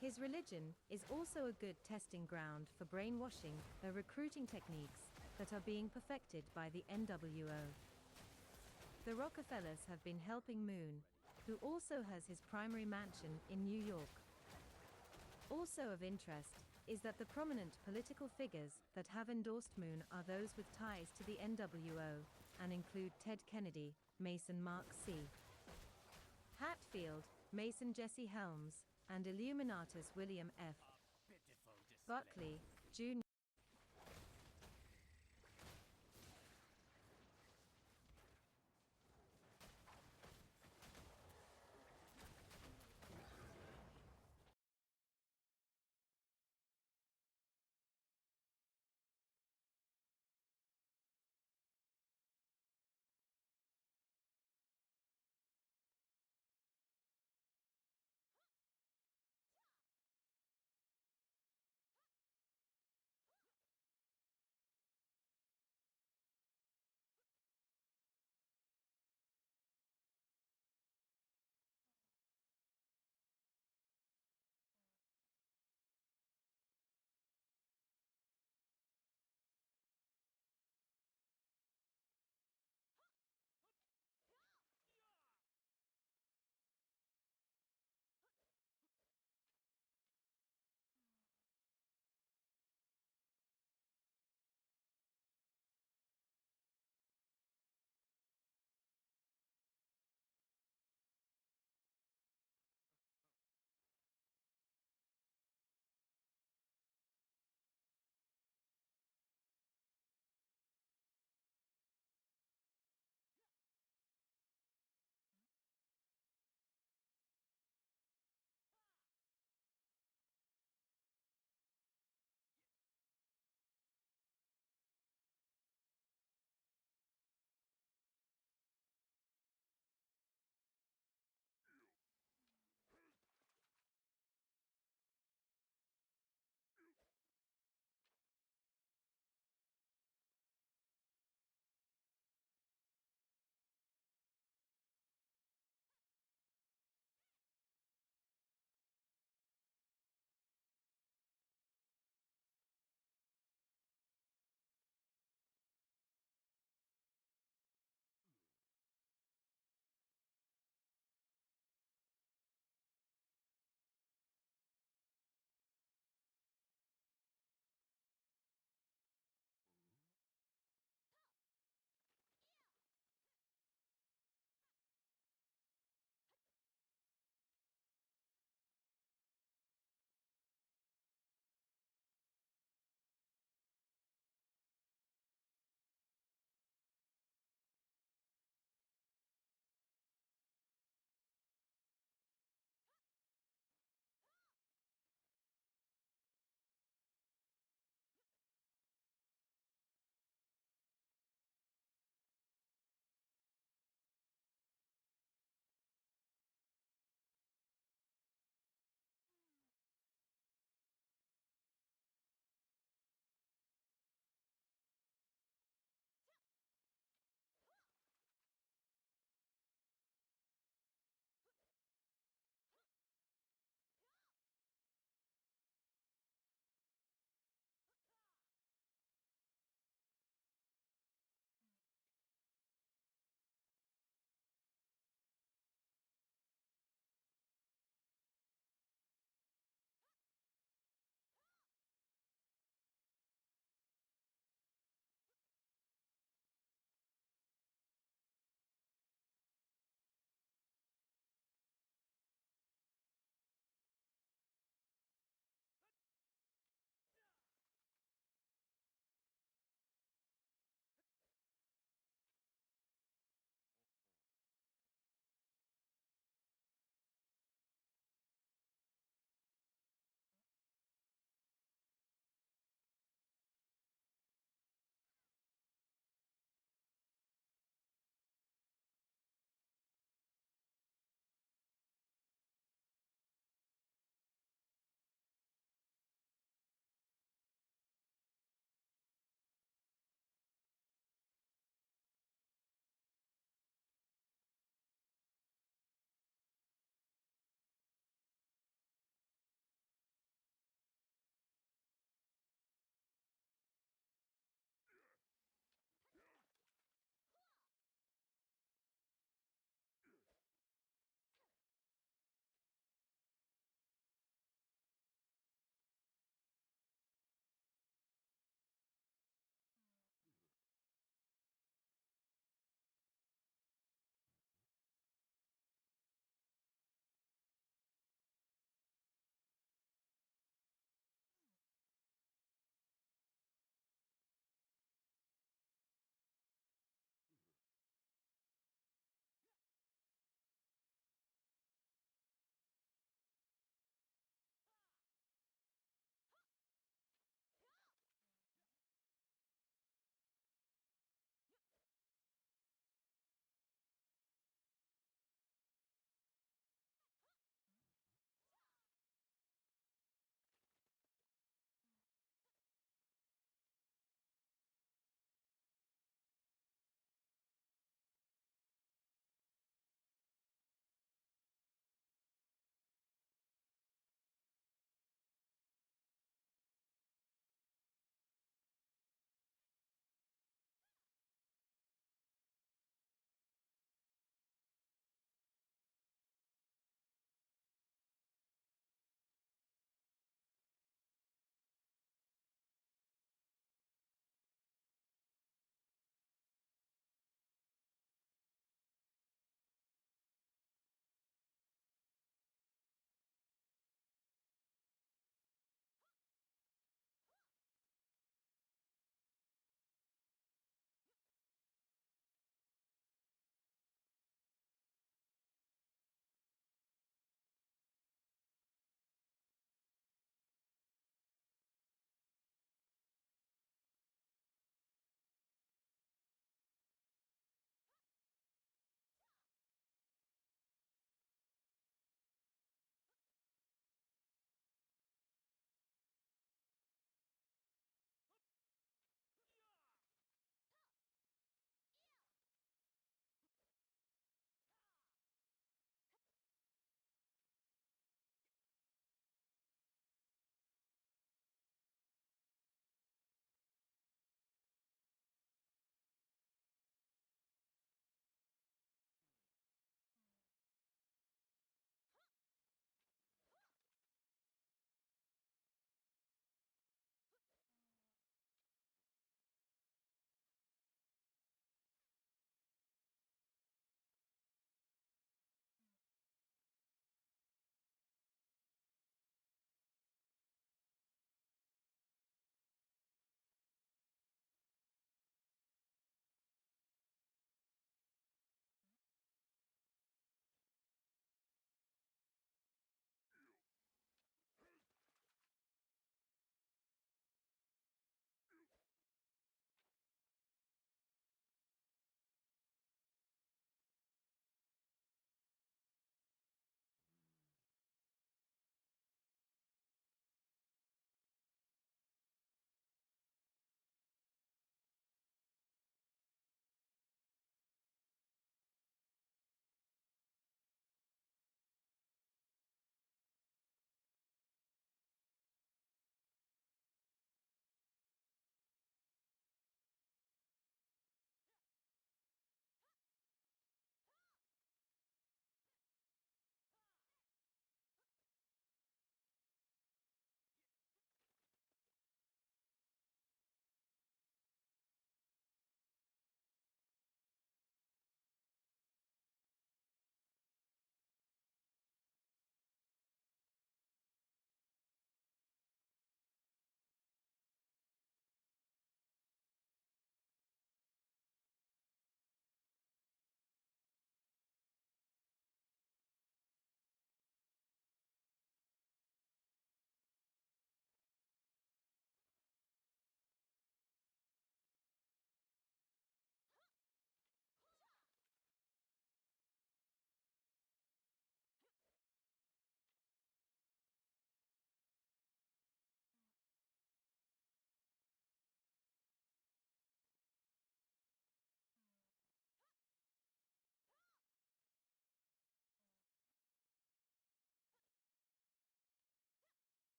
His religion is also a good testing ground for brainwashing, the recruiting techniques that are being perfected by the NWO. The Rockefellers have been helping Moon, who also has his primary mansion in New York. Also of interest is that the prominent political figures that have endorsed Moon are those with ties to the NWO and include Ted Kennedy, Mason Mark C. Hatfield, Mason Jesse Helms, and Illuminatus William F. Buckley, Jr.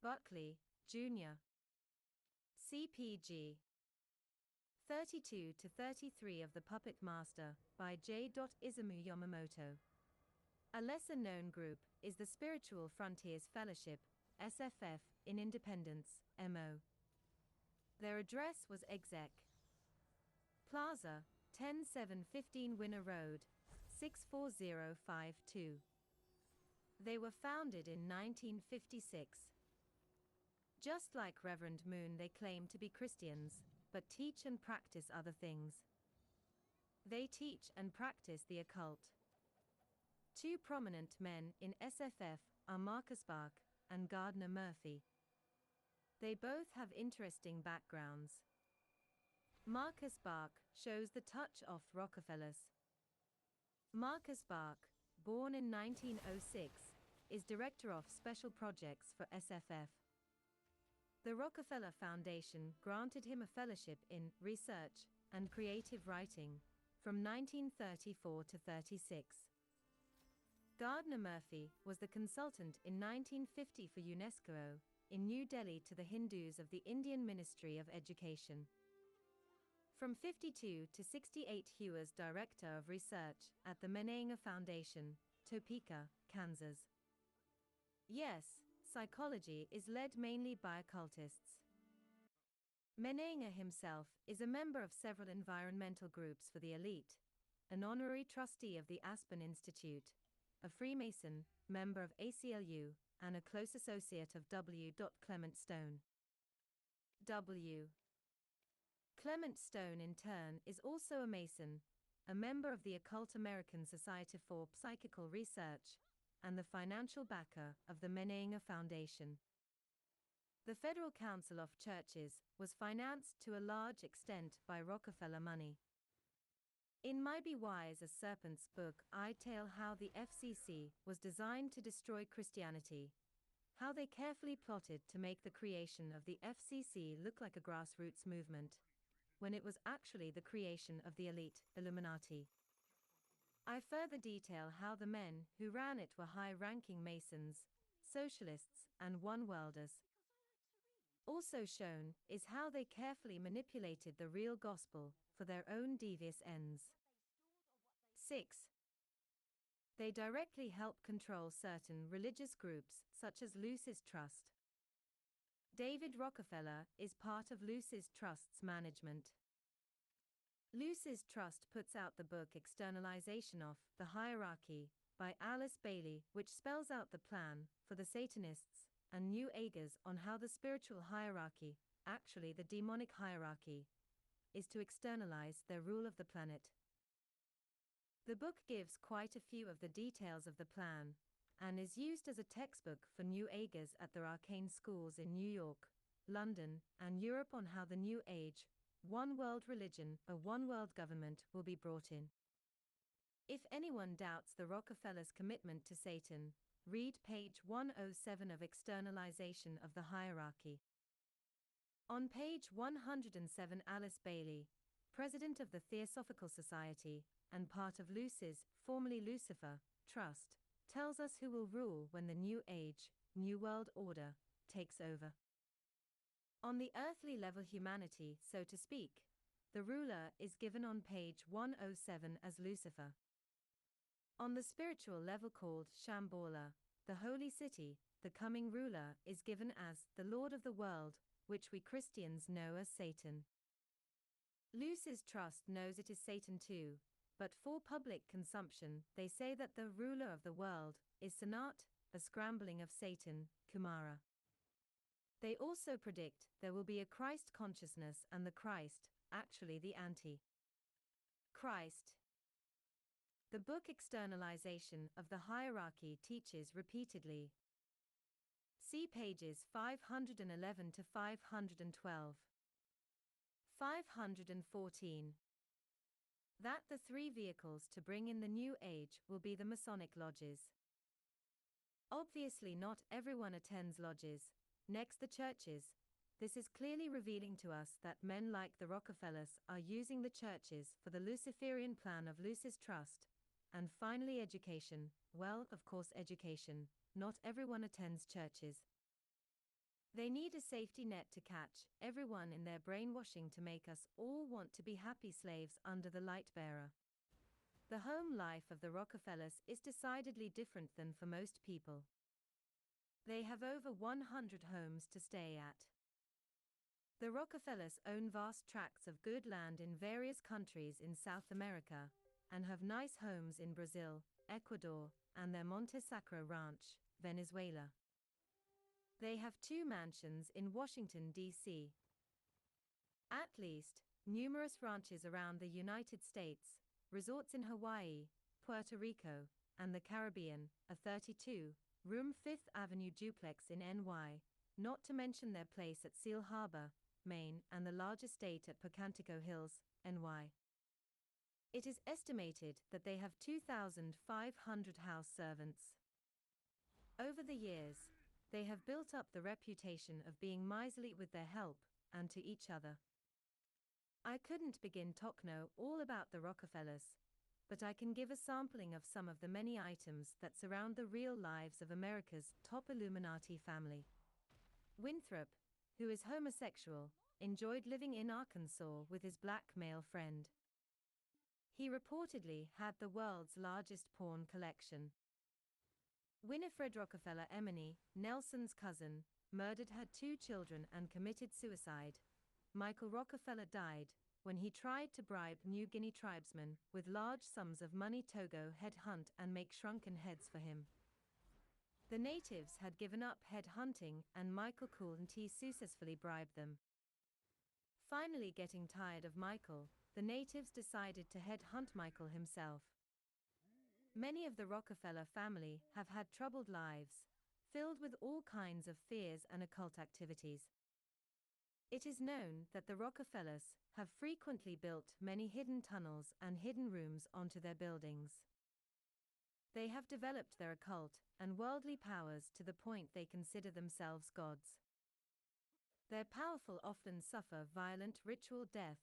Buckley, Jr. CPG 32 to 33 of the Puppet Master by J. Izumu Yamamoto. A lesser-known group is the Spiritual Frontiers Fellowship, SFF, in Independence, MO. Their address was Exec. Plaza, 10715 Winner Road, 64052. They were founded in 1956. Just like Reverend Moon, they claim to be Christians, but teach and practice other things. They teach and practice the occult. Two prominent men in SFF are Marcus Bach and Gardner Murphy. They both have interesting backgrounds. Marcus Bach shows the touch of Rockefellers. Marcus Bach, born in 1906, is Director of Special Projects for SFF. The Rockefeller Foundation granted him a fellowship in research and creative writing from 1934 to 36. Gardner Murphy was the consultant in 1950 for UNESCO in New Delhi to the Hindus of the Indian Ministry of Education. From 52 to 68, he was Director of Research at the Menenga Foundation, Topeka, Kansas. Yes, psychology is led mainly by occultists. Menenga himself is a member of several environmental groups for the elite, an honorary trustee of the Aspen Institute, a Freemason, member of ACLU, and a close associate of W. Clement Stone. W. Clement Stone, in turn, is also a Mason, a member of the Occult American Society for Psychical Research, and the financial backer of the Menenga Foundation. The Federal Council of Churches was financed to a large extent by Rockefeller money. In My Be Wise as Serpent's book, I tell how the FCC was designed to destroy Christianity, how they carefully plotted to make the creation of the FCC look like a grassroots movement, when it was actually the creation of the elite, Illuminati. I further detail how the men who ran it were high-ranking Masons, socialists, and one-worlders. Also shown is how they carefully manipulated the real gospel for their own devious ends. 6. They directly help control certain religious groups, such as Lucis Trust. David Rockefeller is part of Lucis Trust's management. Lucis Trust puts out the book Externalization of the Hierarchy by Alice Bailey, which spells out the plan for the Satanists and New Agers on how the spiritual hierarchy, actually the demonic hierarchy, is to externalize their rule of the planet. The book gives quite a few of the details of the plan, and is used as a textbook for New Agers at their arcane schools in New York, London, and Europe on how the New Age, one world religion, a one world government will be brought in. If anyone doubts the Rockefellers' commitment to Satan, read page 107 of Externalization of the Hierarchy. On page 107, Alice Bailey, president of the Theosophical Society, and part of Lucis, formerly Lucifer, Trust, tells us who will rule when the New Age, New World Order, takes over. On the earthly level, humanity, so to speak, the ruler is given on page 107 as Lucifer. On the spiritual level, called Shambhala, the holy city, the coming ruler is given as the Lord of the world, which we Christians know as Satan. Lucis Trust knows it is Satan too, but for public consumption they say that the ruler of the world is Sanat, a scrambling of Satan, Kumara. They also predict there will be a Christ consciousness and the Christ, actually the Anti-Christ. The book Externalization of the Hierarchy teaches repeatedly. See pages 511 to 512. 514. That the three vehicles to bring in the New Age will be the Masonic lodges. Obviously not everyone attends lodges, next the churches. This is clearly revealing to us that men like the Rockefellers are using the churches for the Luciferian plan of Lucis Trust. And finally, education. Well, of course, education. Not everyone attends churches. They need a safety net to catch everyone in their brainwashing to make us all want to be happy slaves under the light bearer. The home life of the Rockefellers is decidedly different than for most people. They have over 100 homes to stay at. The Rockefellers own vast tracts of good land in various countries in South America, and have nice homes in Brazil, Ecuador, and their Monte Sacro ranch, Venezuela. They have 2 mansions in Washington, D.C. At least, numerous ranches around the United States, resorts in Hawaii, Puerto Rico, and the Caribbean, a 32-room Fifth Avenue duplex in NY, not to mention their place at Seal Harbor, Maine, and the large estate at Pocantico Hills, NY. It is estimated that they have 2,500 house servants. Over the years, they have built up the reputation of being miserly with their help, and to each other. I couldn't begin to know all about the Rockefellers, but I can give a sampling of some of the many items that surround the real lives of America's top Illuminati family. Winthrop, who is homosexual, enjoyed living in Arkansas with his black male friend. He reportedly had the world's largest porn collection. Winifred Rockefeller Emily, Nelson's cousin, murdered her 2 children and committed suicide. Michael Rockefeller died when he tried to bribe New Guinea tribesmen with large sums of money to go head hunt and make shrunken heads for him. The natives had given up head hunting, and Michael couldn't successfully bribe them. Finally getting tired of Michael, the natives decided to head hunt Michael himself. Many of the Rockefeller family have had troubled lives, filled with all kinds of fears and occult activities. It is known that the Rockefellers have frequently built many hidden tunnels and hidden rooms onto their buildings. They have developed their occult and worldly powers to the point they consider themselves gods. Their powerful often suffer violent ritual death.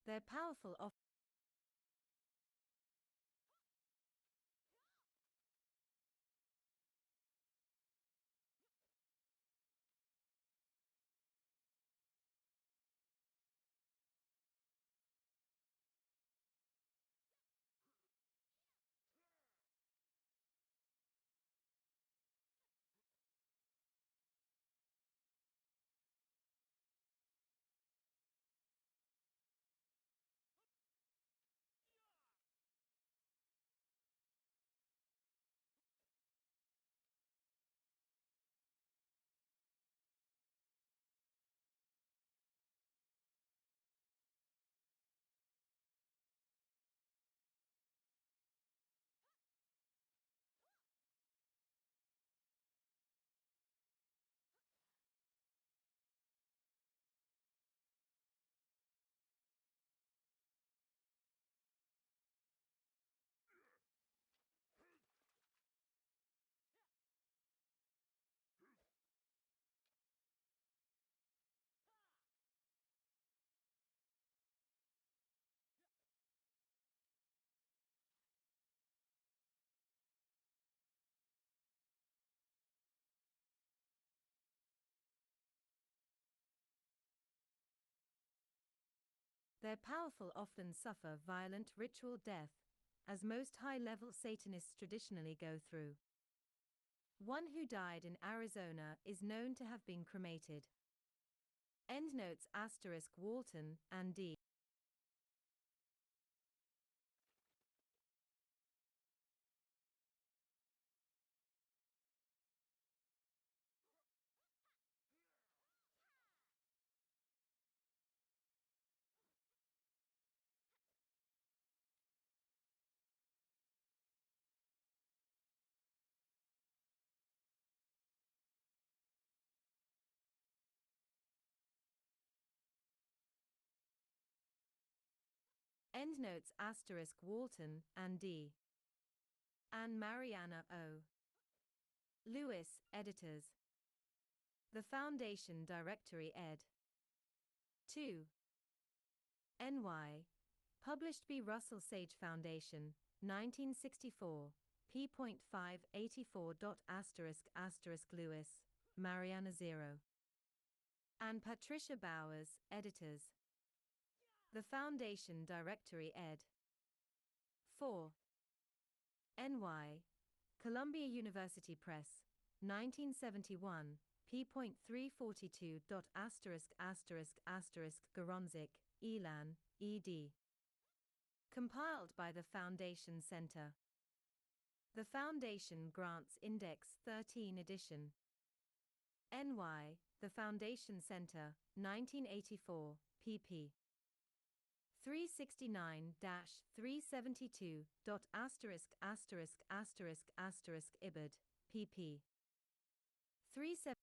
Their powerful Their powerful often suffer violent ritual death, as most high-level Satanists traditionally go through. One who died in Arizona is known to have been cremated. Endnotes * Walton and D. Endnotes * Walton and D. and Mariana O. Lewis, editors. The Foundation Directory ed. 2. NY. Published B. Russell Sage Foundation, 1964, p.584. *** Lewis, Mariana 0. and Patricia Bowers, editors. The Foundation Directory ed. 4. NY. Columbia University Press, 1971, p.342. *** Goronzik, Elan, ed. Compiled by the Foundation Center. The Foundation Grants Index 13 edition. NY. The Foundation Center, 1984, pp. 369-372. *** Ibid, pp. 37.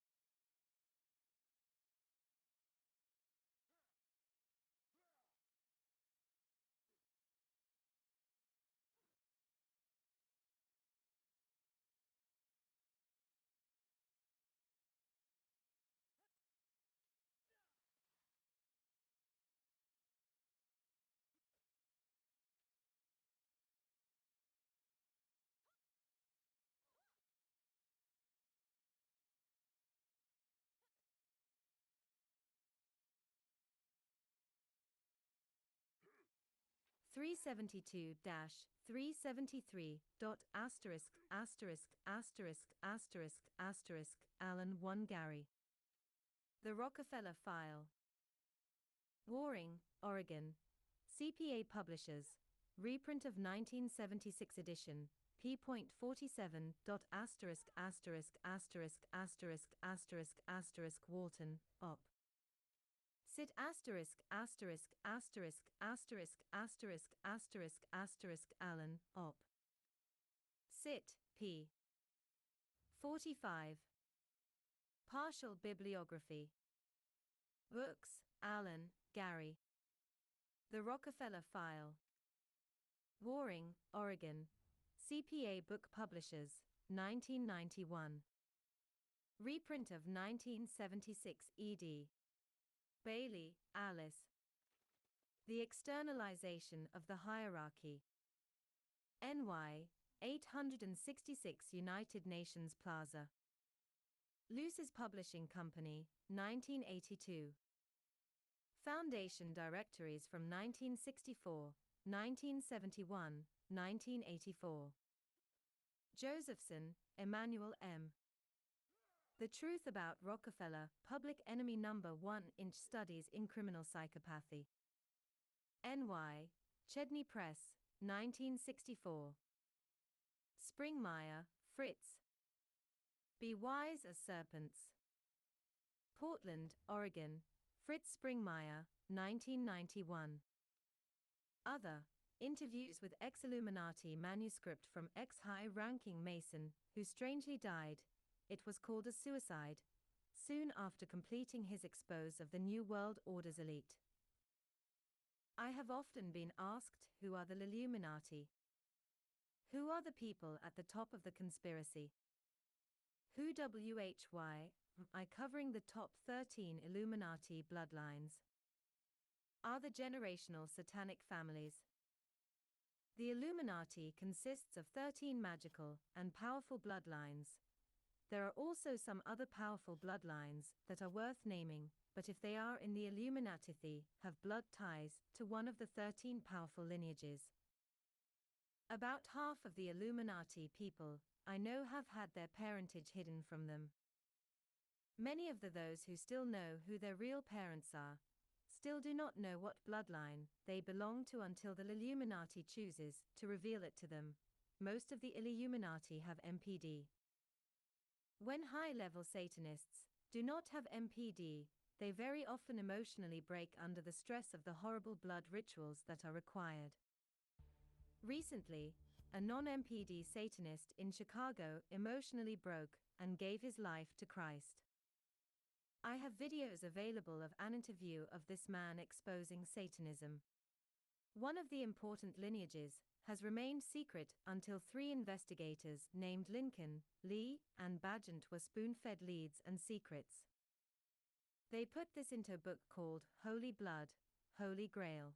(372-373. ************ Allen 1 Gary. The Rockefeller File. Warring, Oregon. CPA Publishers. Reprint of 1976 edition. p.47. ******** Walton, Op. Sit ********* Allen, Op. Sit, p. 45. Partial Bibliography. Books, Allen, Gary. The Rockefeller File. Warring, Oregon. CPA Book Publishers, 1991. Reprint of 1976 ed. Bailey, Alice. The Externalization of the Hierarchy. NY, 866 United Nations Plaza. Luce's Publishing Company, 1982. Foundation Directories from 1964, 1971, 1984. Josephson, Emmanuel M. The Truth About Rockefeller, Public Enemy No. 1 Inch Studies in Criminal Psychopathy. NY, Chedney Press, 1964. Springmeyer, Fritz. Be Wise as Serpents. Portland, Oregon, Fritz Springmeyer, 1991. Other, interviews with ex-Illuminati manuscript from ex-high-ranking Mason, who strangely died, it was called a suicide, soon after completing his expose of the New World Order's elite. I have often been asked, who are the Illuminati? Who are the people at the top of the conspiracy? Who why covering the top 13 Illuminati bloodlines? Are the generational satanic families? The Illuminati consists of 13 magical and powerful bloodlines. There are also some other powerful bloodlines that are worth naming, but if they are in the Illuminati, they have blood ties to one of the 13 powerful lineages. About half of the Illuminati people I know have had their parentage hidden from them. Many of those who still know who their real parents are still do not know what bloodline they belong to until the Illuminati chooses to reveal it to them. Most of the Illuminati have MPD. When high-level Satanists do not have MPD, they very often emotionally break under the stress of the horrible blood rituals that are required. Recently, a non-MPD Satanist in Chicago emotionally broke and gave his life to Christ. I have videos available of an interview of this man exposing Satanism. One of the important lineages has remained secret until 3 investigators named Lincoln, Lee, and Bagent were spoon-fed leads and secrets. They put this into a book called Holy Blood, Holy Grail.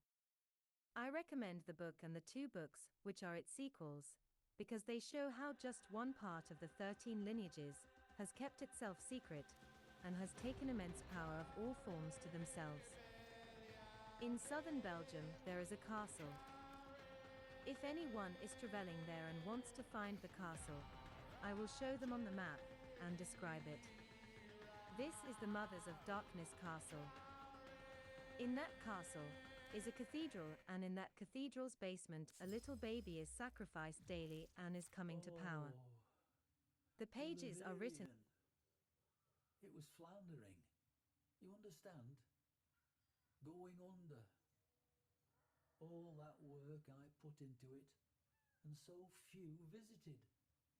I recommend the book and the 2 books, which are its sequels, because they show how just one part of the 13 lineages has kept itself secret and has taken immense power of all forms to themselves. In southern Belgium, there is a castle. If anyone is traveling there and wants to find the castle, I will show them on the map and describe it. This is the Mothers of Darkness Castle. In that castle is a cathedral, and in that cathedral's basement a little baby is sacrificed daily and is coming to power. The pages are written. It was floundering. You understand? Going under. All that work I put into it, and so few visited,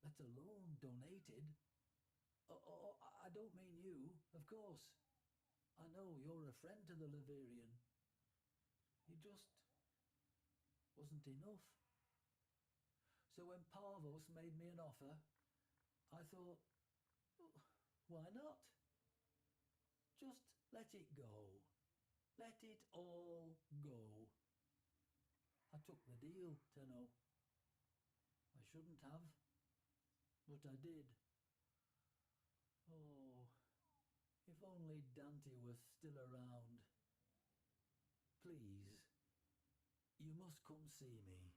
let alone donated. Oh, I don't mean you, of course. I know you're a friend to the Laverian. It just wasn't enough. So when Parvos made me an offer, I thought, "Oh, why not? Just let it go. Let it all go." I took the deal, Tenno. I shouldn't have, but I did. Oh, if only Dante was still around. Please, you must come see me.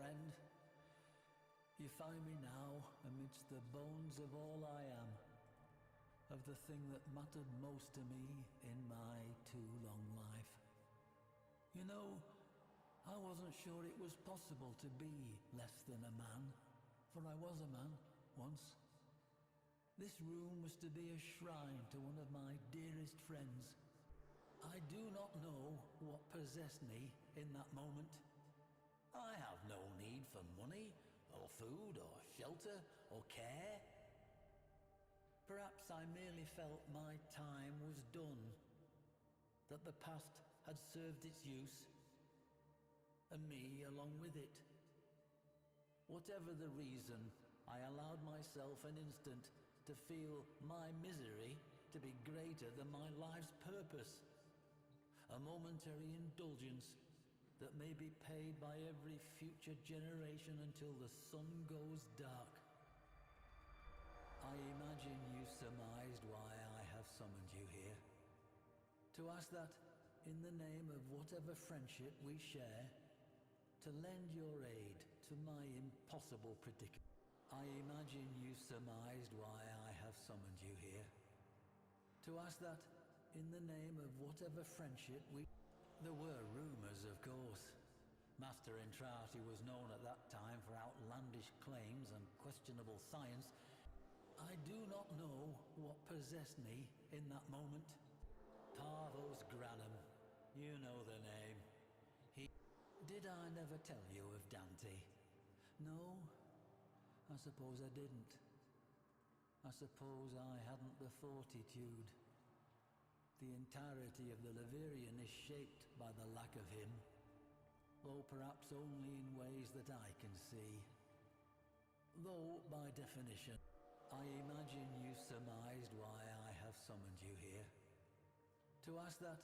friend. You find me now amidst the bones of all I am, of the thing that mattered most to me in my too long life. You know, I wasn't sure it was possible to be less than a man, for I was a man once. This room was to be a shrine to one of my dearest friends. I do not know what possessed me in that moment. I have no need for money, or food, or shelter, or care. Perhaps I merely felt my time was done, that the past had served its use, and me along with it. Whatever the reason, I allowed myself an instant to feel my misery to be greater than my life's purpose. A momentary indulgence that may be paid by every future generation until the sun goes dark. I imagine you surmised why I have summoned you here. To ask that, in the name of whatever friendship we share, to lend your aid to my impossible predicament. I imagine you surmised why I have summoned you here. To ask that, in the name of whatever friendship we... There were rumors, of course. Master Entrati was known at that time for outlandish claims and questionable science. I do not know what possessed me in that moment. Parvos Granum, you know the name. Did I never tell you of Dante? No, I suppose I didn't. I suppose I hadn't the fortitude. The entirety of the Leverian is shaped by the lack of him, though perhaps only in ways that I can see. Though, by definition, I imagine you surmised why I have summoned you here. To ask that,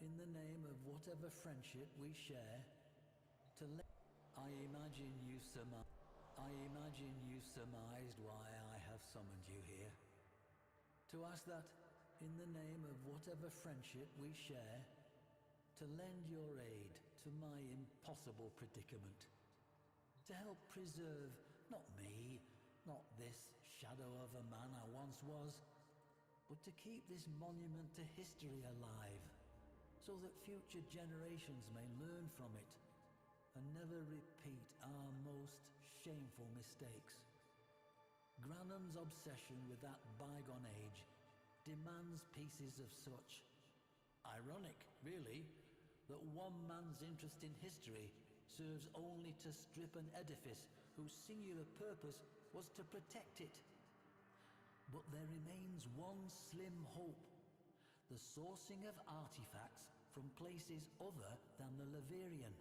in the name of whatever friendship we share, I imagine you surmised why I have summoned you here. To ask that, in the name of whatever friendship we share, to lend your aid to my impossible predicament. To help preserve, not me, not this shadow of a man I once was, but to keep this monument to history alive, so that future generations may learn from it and never repeat our most shameful mistakes. Granum's obsession with that bygone age demands pieces of such. Ironic, really, that one man's interest in history serves only to strip an edifice whose singular purpose was to protect it. But there remains one slim hope: the sourcing of artifacts from places other than the Leverian,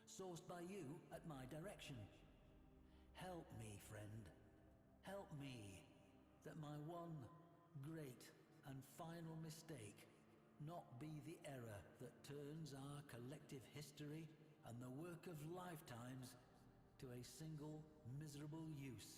sourced by you at my direction. Help me, friend. Help me, that my one great and final mistake not be the error that turns our collective history and the work of lifetimes to a single miserable use.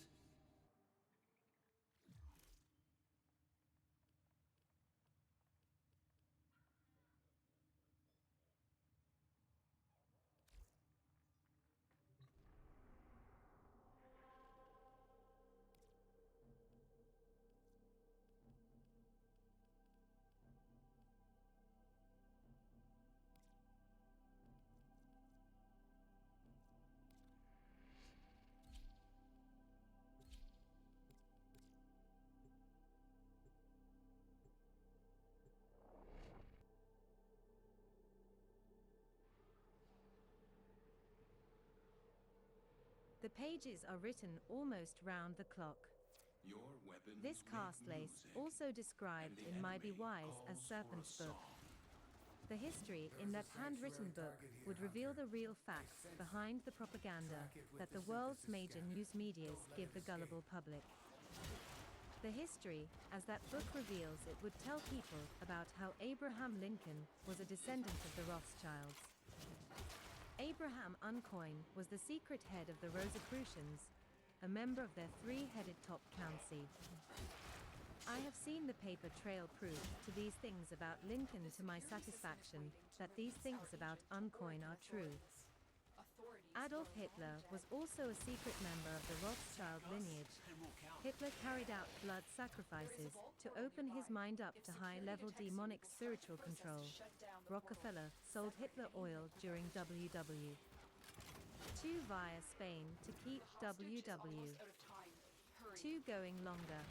The pages are written almost round the clock. Your weapons This make castlate, music, also described and the in My Be enemy Wise as calls Serpent's for a Book. song. The history in that handwritten book would reveal the real facts behind the propaganda that the world's major news medias give the gullible public. The history, as that book reveals it, would tell people about how Abraham Lincoln was a descendant of the Rothschilds. Abraham Uncoin was the secret head of the Rosicrucians, a member of their three-headed top council. I have seen the paper trail proof to these things about Lincoln to my satisfaction that these things about Uncoin are true. Adolf Hitler was also a secret member of the Rothschild lineage. Hitler carried out blood sacrifices to open his mind up to high-level demonic spiritual control. Rockefeller sold Hitler oil during WW2 via Spain to keep WW2 going longer.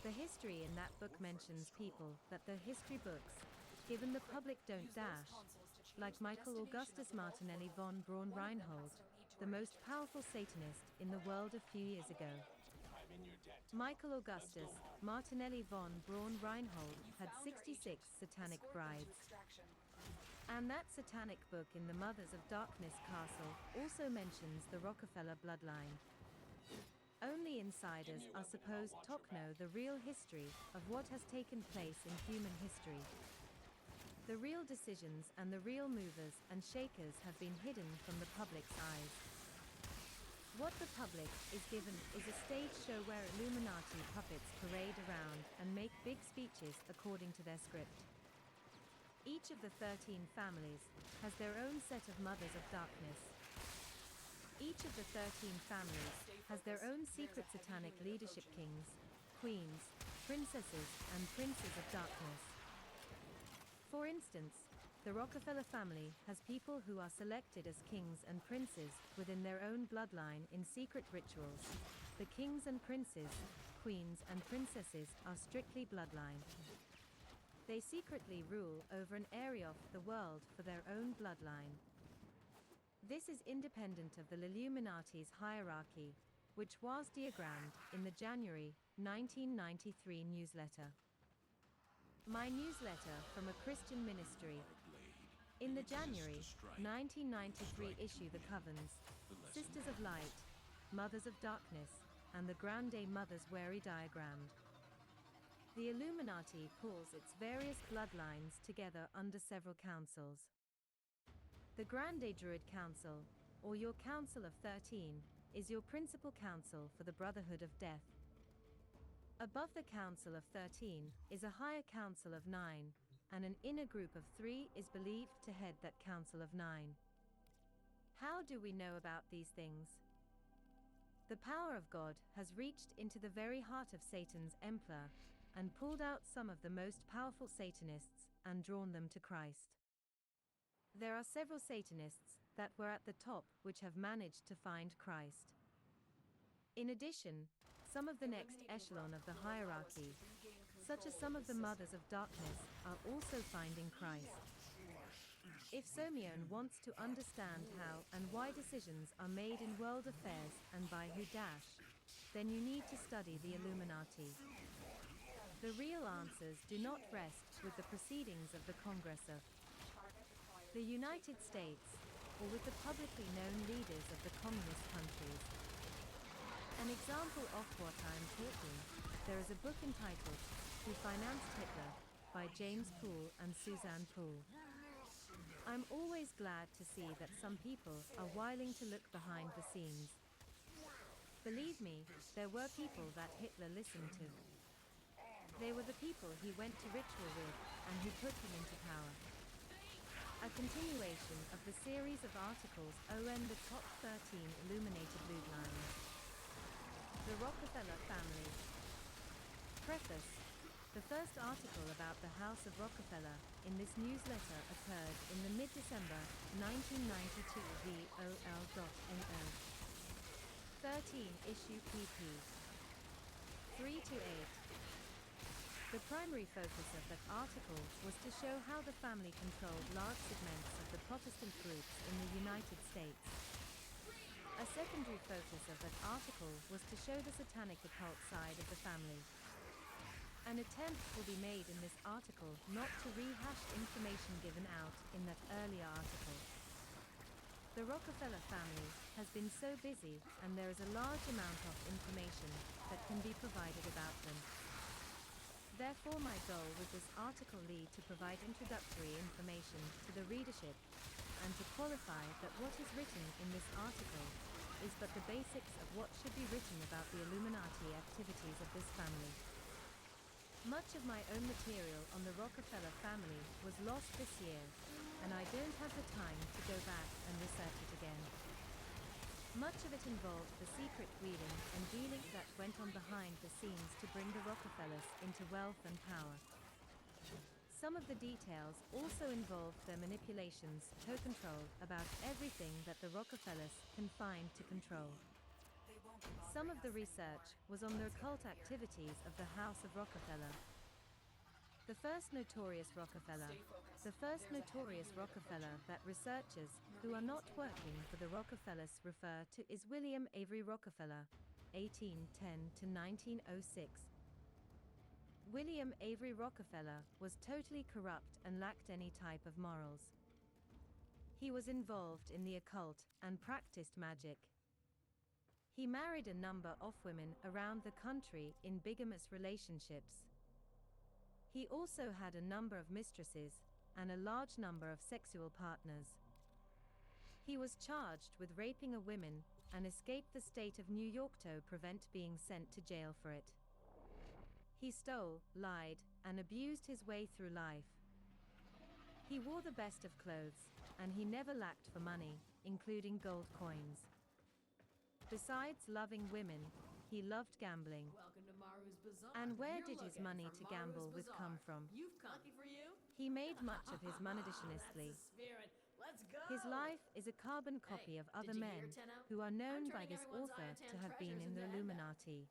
The history in that book mentions people that the history books, given the public don't dash, like Michael Augustus Martinelli von Braun-Reinhold, the most powerful Satanist in the world a few years ago. Michael Augustus Martinelli von Braun-Reinhold had 66 satanic brides. And that satanic book in the Mothers of Darkness Castle also mentions the Rockefeller bloodline. Only insiders are supposed to know the real history of what has taken place in human history. The real decisions and the real movers and shakers have been hidden from the public's eyes. What the public is given is a stage show where Illuminati puppets parade around and make big speeches according to their script. Each of the 13 families has their own set of Mothers of Darkness. Each of the 13 families has their own secret satanic leadership kings, queens, princesses, and princes of darkness. For instance, the Rockefeller family has people who are selected as kings and princes within their own bloodline in secret rituals. The kings and princes, queens and princesses are strictly bloodline. They secretly rule over an area of the world for their own bloodline. This is independent of the Illuminati's hierarchy, which was diagrammed in the January 1993 newsletter. My newsletter from a Christian ministry. In the January 1993 issue, the Covens, Sisters of Light, Mothers of Darkness, and the Grande Mothers were diagrammed. The Illuminati pulls its various bloodlines together under several councils. The Grande Druid Council, or your Council of 13, is your principal council for the Brotherhood of Death. Above the Council of 13 is a higher Council of 9, and an inner group of 3 is believed to head that Council of 9. How do we know about these things? The power of God has reached into the very heart of Satan's empire, and pulled out some of the most powerful Satanists, and drawn them to Christ. There are several Satanists that were at the top which have managed to find Christ. In addition, some of the next echelon of the hierarchy, such as some of the Mothers of Darkness, are also finding Christ. If Someone wants to understand how and why decisions are made in world affairs and by who dash, then you need to study the Illuminati. The real answers do not rest with the proceedings of the Congress of the United States, or with the publicly known leaders of the communist countries. An example of what I am talking, there is a book entitled Who Financed Hitler by James Poole and Suzanne Poole. I'm always glad to see that some people are willing to look behind the scenes. Believe me, there were people that Hitler listened to. They were the people he went to ritual with, and who put him into power. A continuation of the series of articles on the top 13 illuminated bloodlines. The Rockefeller family. Preface. The first article about the House of Rockefeller in this newsletter occurred in the mid-December 1992 VOL.NO. 13 issue pp. 3 to 8. The primary focus of that article was to show how the family controlled large segments of the Protestant groups in the United States. A secondary focus of that article was to show the satanic occult side of the family. An attempt will be made in this article not to rehash information given out in that earlier article. The Rockefeller family has been so busy, and there is a large amount of information that can be provided about them. Therefore, my goal with this article lead to provide introductory information to the readership, and to qualify that what is written in this article is but the basics of what should be written about the Illuminati activities of this family. Much of my own material on the Rockefeller family was lost this year, and I don't have the time to go back and research it again. Much of it involved the secret wheeling and dealing that went on behind the scenes to bring the Rockefellers into wealth and power. Some of the details also involved their manipulations to control about everything that the Rockefellers can find to control. Some of the research was on the occult activities of the House of Rockefeller. The first notorious Rockefeller that researchers who are not working for the Rockefellers refer to is William Avery Rockefeller, 1810 to 1906. William Avery Rockefeller was totally corrupt and lacked any type of morals. He was involved in the occult and practiced magic. He married a number of women around the country in bigamous relationships. He also had a number of mistresses and a large number of sexual partners. He was charged with raping a woman and escaped the state of New York to prevent being sent to jail for it. He stole, lied, and abused his way through life. He wore the best of clothes, and he never lacked for money, including gold coins. Besides loving women, he loved gambling. And where did his money to gamble with come from? He made much of his money dishonestly. His life is a carbon copy of other men who are known by this author to have been in the Illuminati.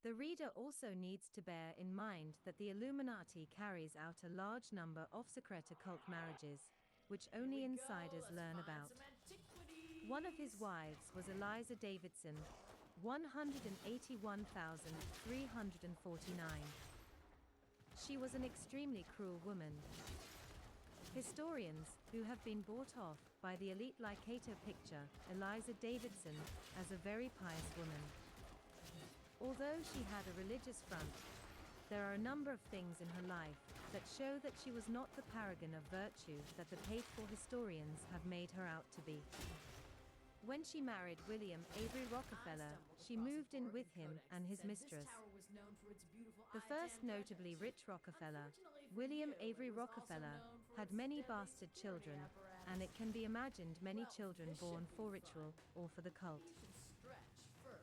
The reader also needs to bear in mind that the Illuminati carries out a large number of secret occult marriages, which only insiders learn about. One of his wives was Eliza Davidson, 181,349. She was an extremely cruel woman. Historians who have been bought off by the elite Lycato picture Eliza Davidson as a very pious woman. Although she had a religious front, there are a number of things in her life that show that she was not the paragon of virtue that the faithful historians have made her out to be. When she married William Avery Rockefeller, she moved in with him and his mistress. The first notably rich Rockefeller, William Avery Rockefeller, had many bastard children, and it can be imagined many children born for ritual or for the cult.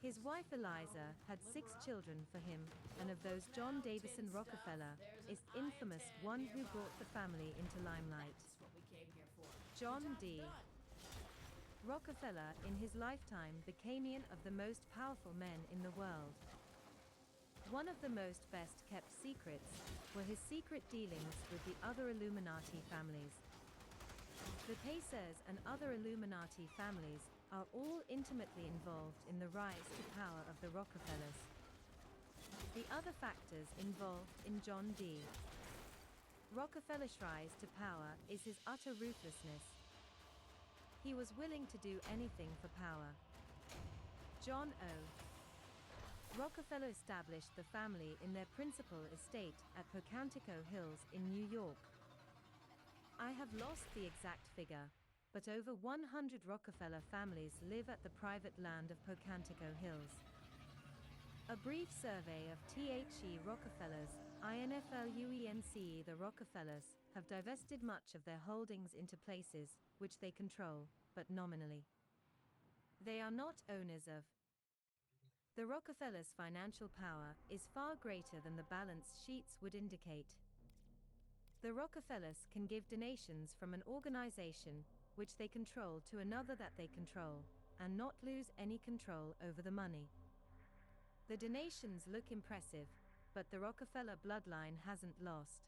His wife Eliza had 6 children for him, and of those John Davison Rockefeller is the infamous one who brought the family into limelight. John D. Rockefeller in his lifetime became one of the most powerful men in the world. One of the most best-kept secrets were his secret dealings with the other Illuminati families. The Pacers and other Illuminati families are all intimately involved in the rise to power of the Rockefellers. The other factors involved in John D. Rockefeller's rise to power is his utter ruthlessness. He was willing to do anything for power. John O. Rockefeller established the family in their principal estate at Pocantico Hills in New York. I have lost the exact figure, but over 100 Rockefeller families live at the private land of Pocantico Hills. A brief survey of The Rockefellers, INFLUENCE. The Rockefellers have divested much of their holdings into places which they control, but nominally. They are not owners of. The Rockefellers' financial power is far greater than the balance sheets would indicate. The Rockefellers can give donations from an organization which they control to another that they control, and not lose any control over the money. The donations look impressive, but the Rockefeller bloodline hasn't lost.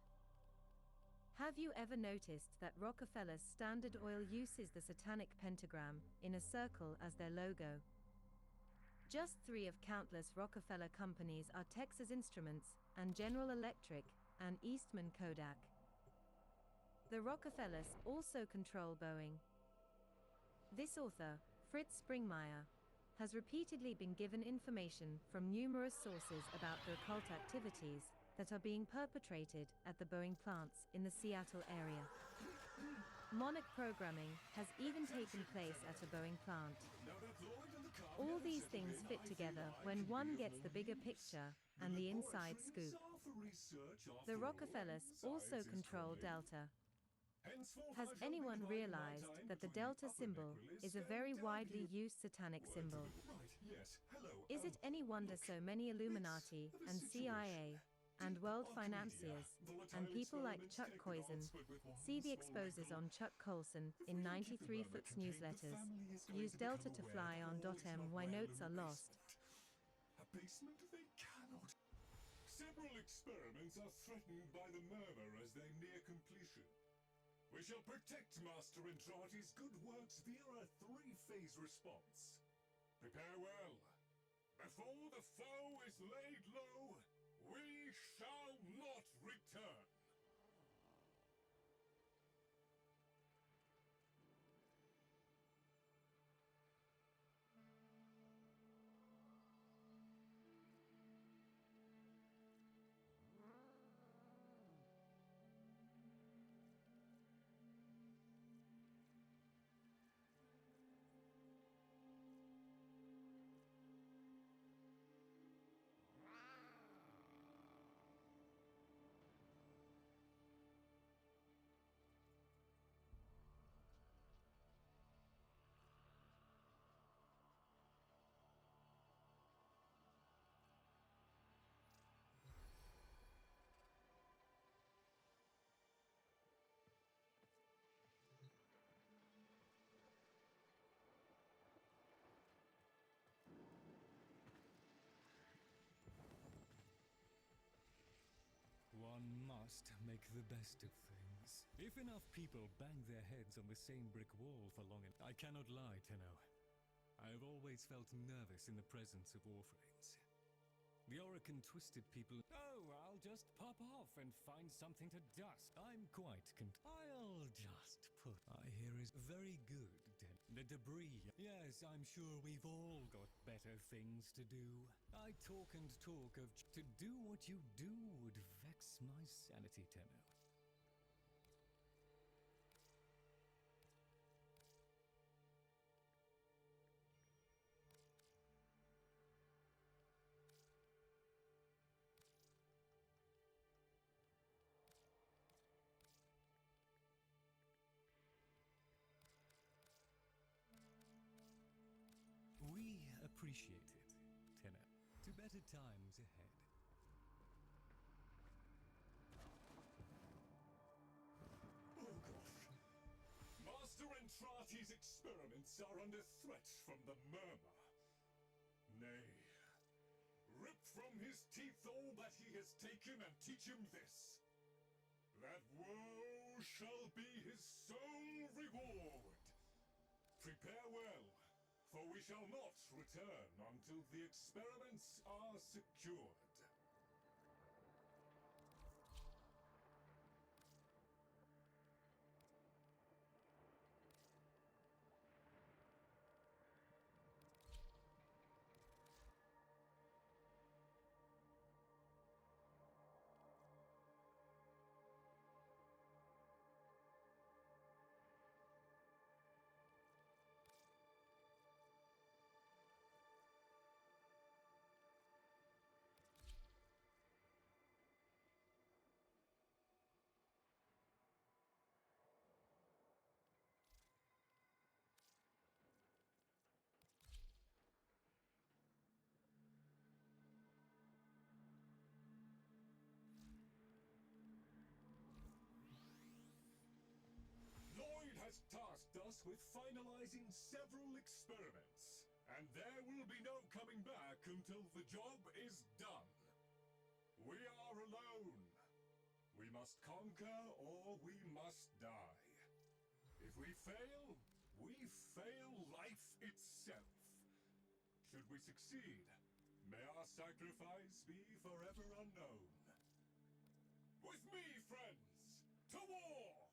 Have you ever noticed that Rockefeller's Standard Oil uses the satanic pentagram in a circle as their logo? Just 3 of countless Rockefeller companies are Texas Instruments and General Electric and Eastman Kodak. The Rockefellers also control Boeing. This author, Fritz Springmeier, has repeatedly been given information from numerous sources about the occult activities that are being perpetrated at the Boeing plants in the Seattle area. Monarch programming has even taken place at a Boeing plant. All these things fit together when one gets the bigger picture and the inside scoop. The Rockefellers also control Delta. Has anyone realized that the Delta symbol is a very widely used satanic symbol? Is it any wonder so many Illuminati and CIA and world financiers and people like Chuck Colson see the exposures on Chuck Colson in 93 Foot's newsletters use Delta to fly on .my notes are lost. A basement they cannot. Several experiments are threatened by the murmur as they near completion. We shall protect Master Entrati's good works via a three-phase response. Prepare well. Before the foe is laid low, we shall not return. One must make the best of things. If enough people bang their heads on the same brick wall for long enough, I cannot lie, Tenno. I have always felt nervous in the presence of Warframes. The Oracle twisted people. Oh, I'll just pop off and find something to dust. I'm quite I'll just put. I hear is very good. The debris. Yes, I'm sure we've all got better things to do. I talk and talk of to do what you do would vex my sanity, Tenno. We appreciate it, Tenno. To better times ahead. Oh gosh. Master Entrati's experiments are under threat from the murmur. Nay, rip from his teeth all that he has taken and teach him this. That woe shall be his sole reward. Prepare well. For we shall not return until the experiments are secured. Tasked us with finalizing several experiments, and there will be no coming back until the job is done. We are alone. We must conquer or we must die. If we fail life itself. Should we succeed, may our sacrifice be forever unknown. With me, friends, to war!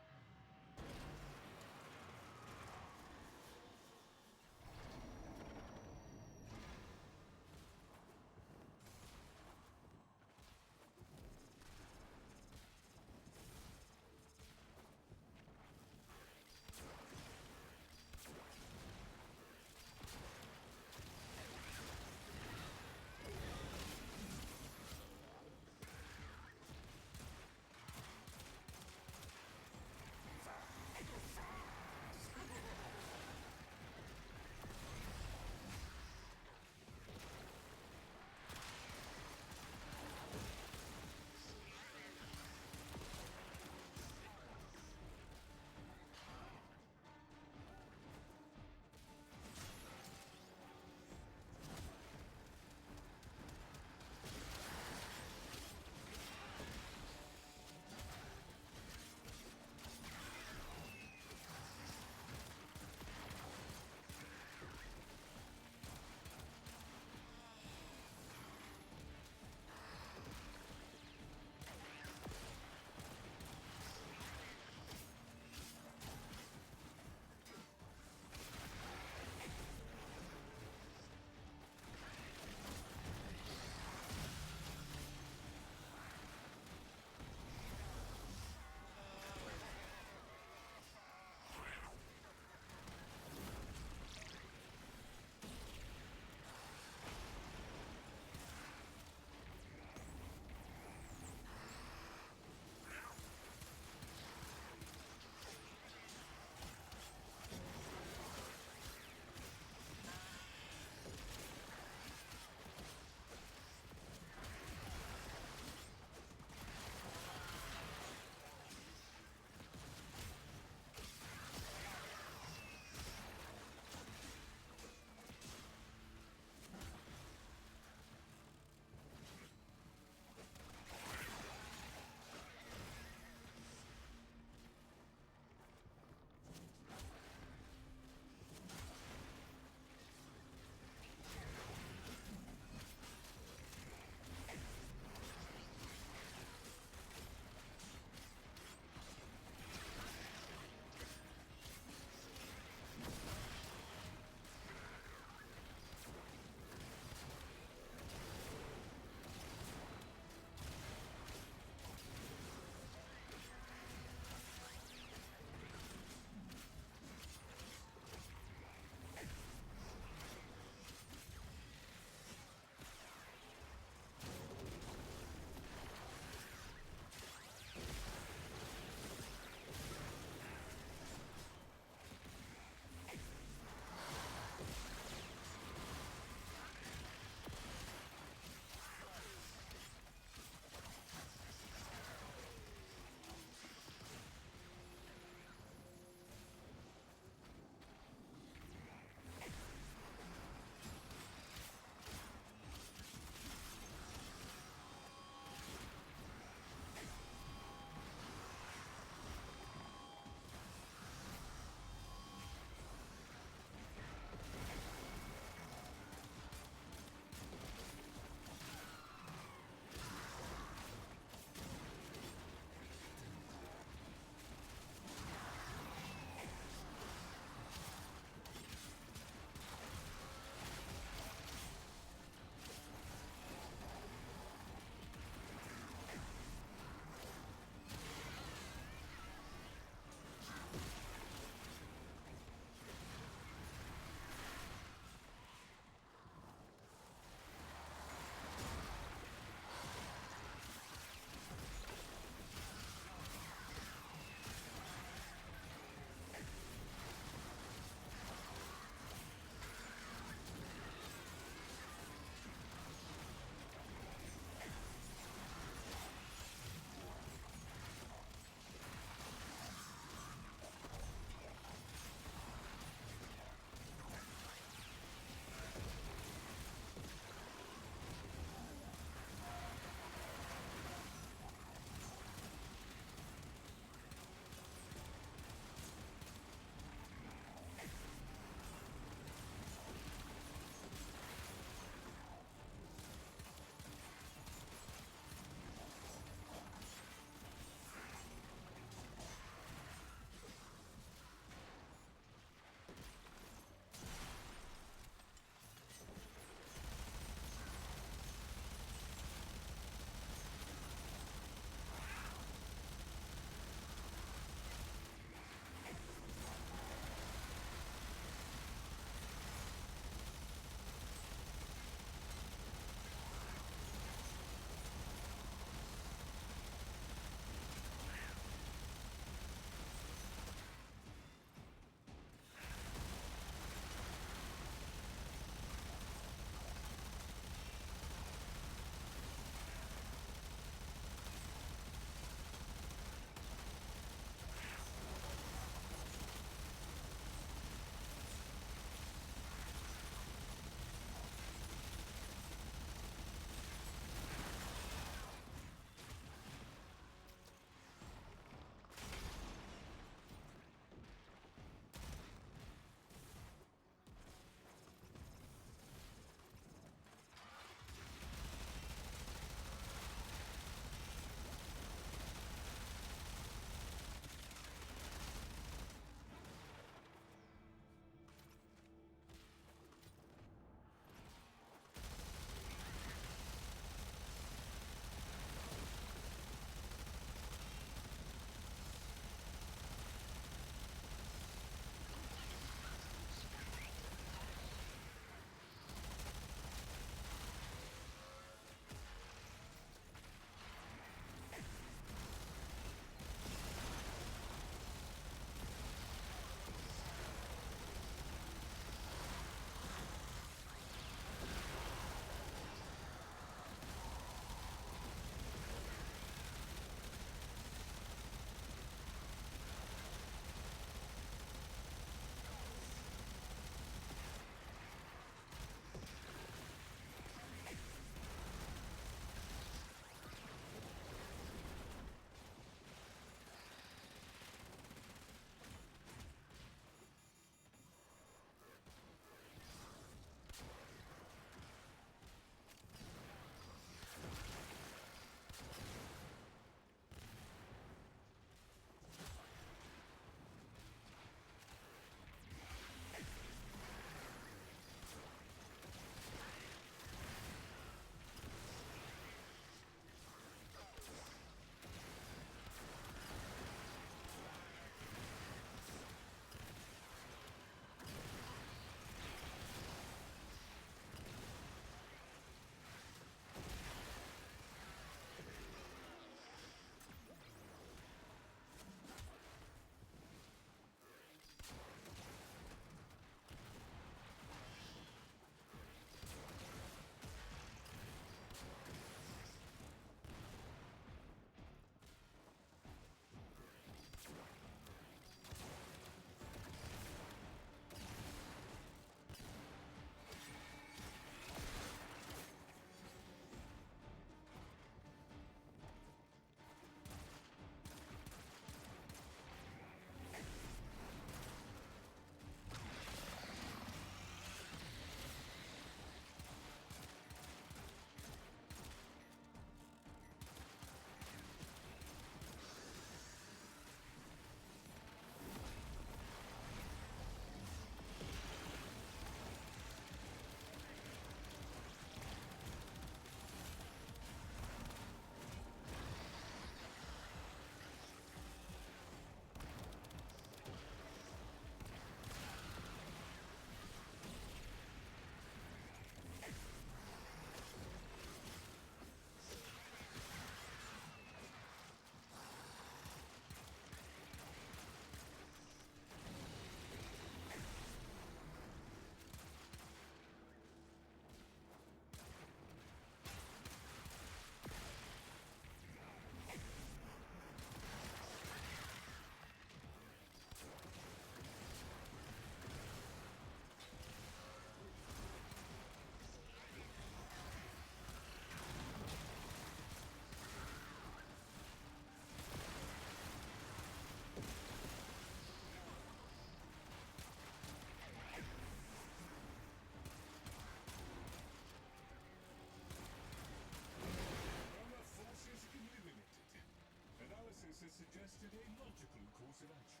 suggested a logical course of action.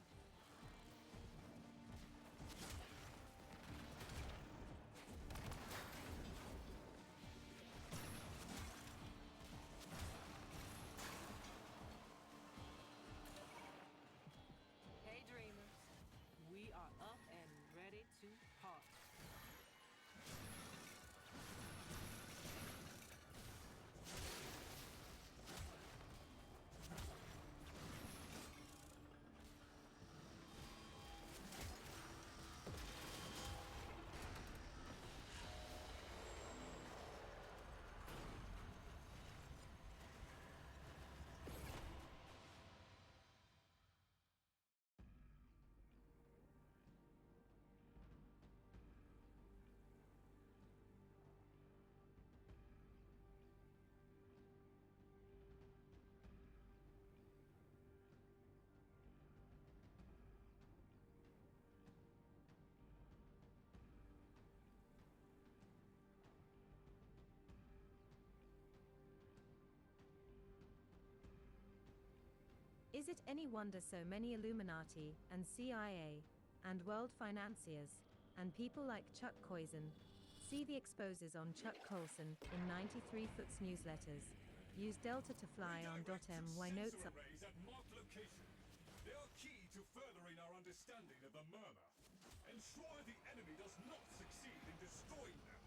Hey dreamers, we are up and ready to party. Is it any wonder so many Illuminati and CIA and world financiers and people like Chuck Coyson see the exposes on Chuck Colson in 93 Foot's newsletters? Use Delta to fly on .my notes Sensor up. arrays at marked location. They are key to furthering our understanding of the murmur. Ensure the enemy does not succeed in destroying them.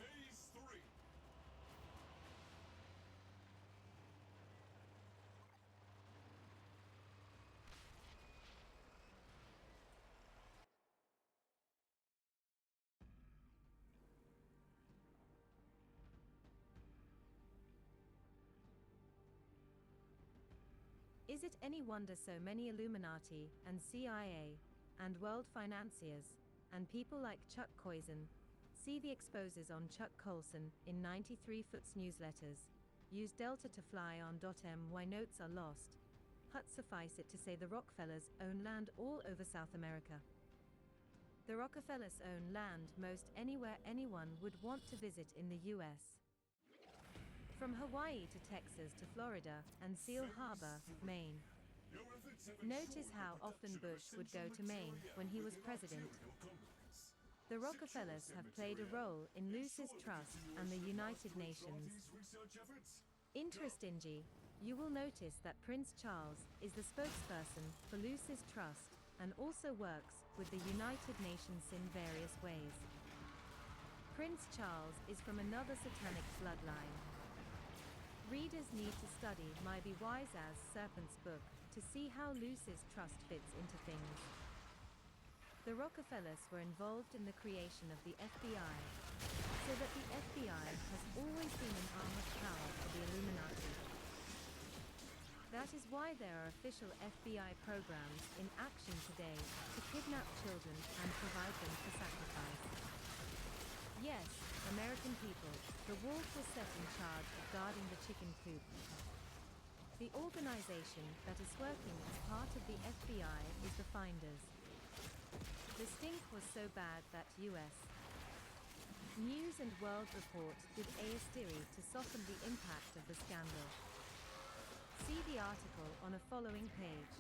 Phase 3. Is it any wonder so many Illuminati and CIA and world financiers and people like Chuck Coyson see the exposes on Chuck Colson in 93 Foot's newsletters? Use Delta to fly on .my notes are lost. But suffice it to say the Rockefellers own land all over South America. The Rockefellers own land most anywhere anyone would want to visit in the US. From Hawaii to Texas to Florida and Seal Harbor, Maine. Notice how often Bush would go to Maine when he was president. The Rockefellers have played a role in Luce's Trust and the United Nations. Interestingly, you will notice that Prince Charles is the spokesperson for Luce's Trust and also works with the United Nations in various ways. Prince Charles is from another satanic bloodline. Readers need to study My Be Wise as Serpent's book to see how Luce's Trust fits into things. The Rockefellers were involved in the creation of the FBI, so that the FBI has always been an arm of power for the Illuminati. That is why there are official FBI programs in action today to kidnap children and provide them for sacrifice. Yes, American people, the wolf was set in charge of guarding the chicken coop. The organization that is working as part of the FBI is the Finders. The stink was so bad that U.S. News and World Report did a series to soften the impact of the scandal. See the article on a following page.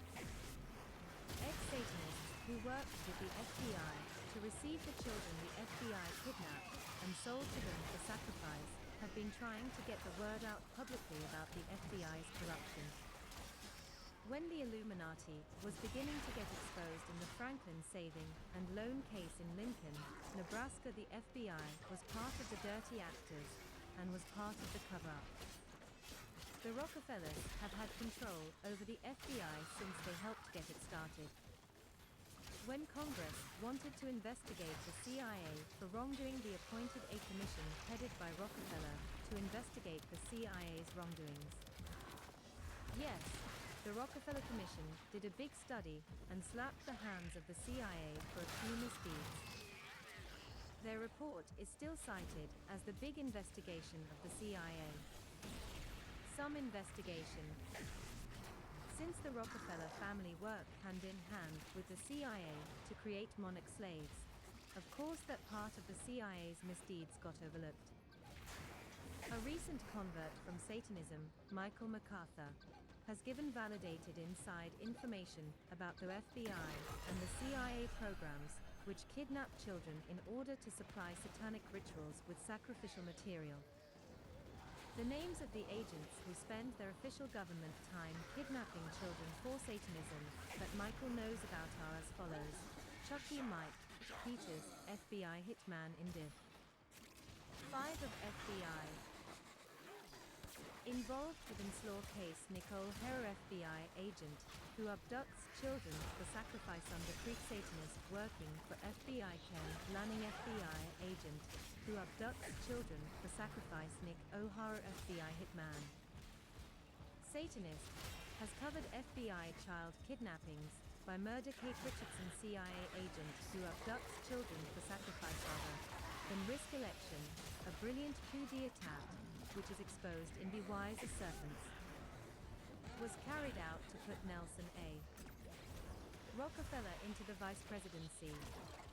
Ex-Satanists who worked with the FBI to receive the children the FBI kidnapped and sold to them for sacrifice have been trying to get the word out publicly about the FBI's corruption. When the Illuminati was beginning to get exposed in the Franklin saving and loan case in Lincoln, Nebraska, the FBI was part of the dirty actors and was part of the cover-up. The Rockefellers have had control over the FBI since they helped get it started. When Congress wanted to investigate the CIA for wrongdoing, they appointed a commission headed by Rockefeller to investigate the CIA's wrongdoings. Yes, the Rockefeller Commission did a big study and slapped the hands of the CIA for a few misdeeds. Their report is still cited as the big investigation of the CIA. Some investigation. Since the Rockefeller family worked hand in hand with the CIA to create monarch slaves, of course that part of the CIA's misdeeds got overlooked. A recent convert from Satanism, Michael MacArthur, has given validated inside information about the FBI and the CIA programs which kidnap children in order to supply satanic rituals with sacrificial material. The names of the agents who spend their official government time kidnapping children for Satanism that Michael knows about are as follows: Chucky Mike, Peaches, FBI hitman in Div. 5 of FBI. Involved with Inslaw case Nicole Herrer, FBI agent, who abducts children for sacrifice under Creek Satanist, working for FBI Ken Lanning, FBI agent, who abducts children for sacrifice Nick O'Hara, FBI hitman. Satanist has covered FBI child kidnappings by murder Kate Richardson, CIA agent who abducts children for sacrifice rather than risk election, a brilliant coup d'etat, which is exposed in Be Wise as Serpents, was carried out to put Nelson A. Rockefeller into the vice presidency.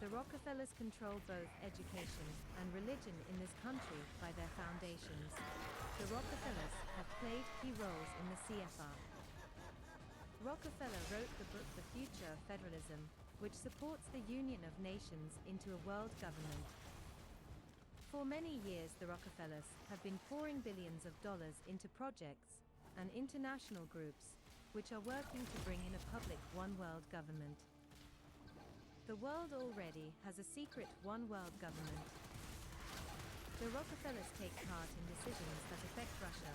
The Rockefellers control both education and religion in this country by their foundations. The Rockefellers have played key roles in the CFR. Rockefeller wrote the book The Future of Federalism, which supports the union of nations into a world government. For many years the Rockefellers have been pouring billions of dollars into projects and international groups which are working to bring in a public one world government. The world already has a secret one world government. The Rockefellers take part in decisions that affect Russia,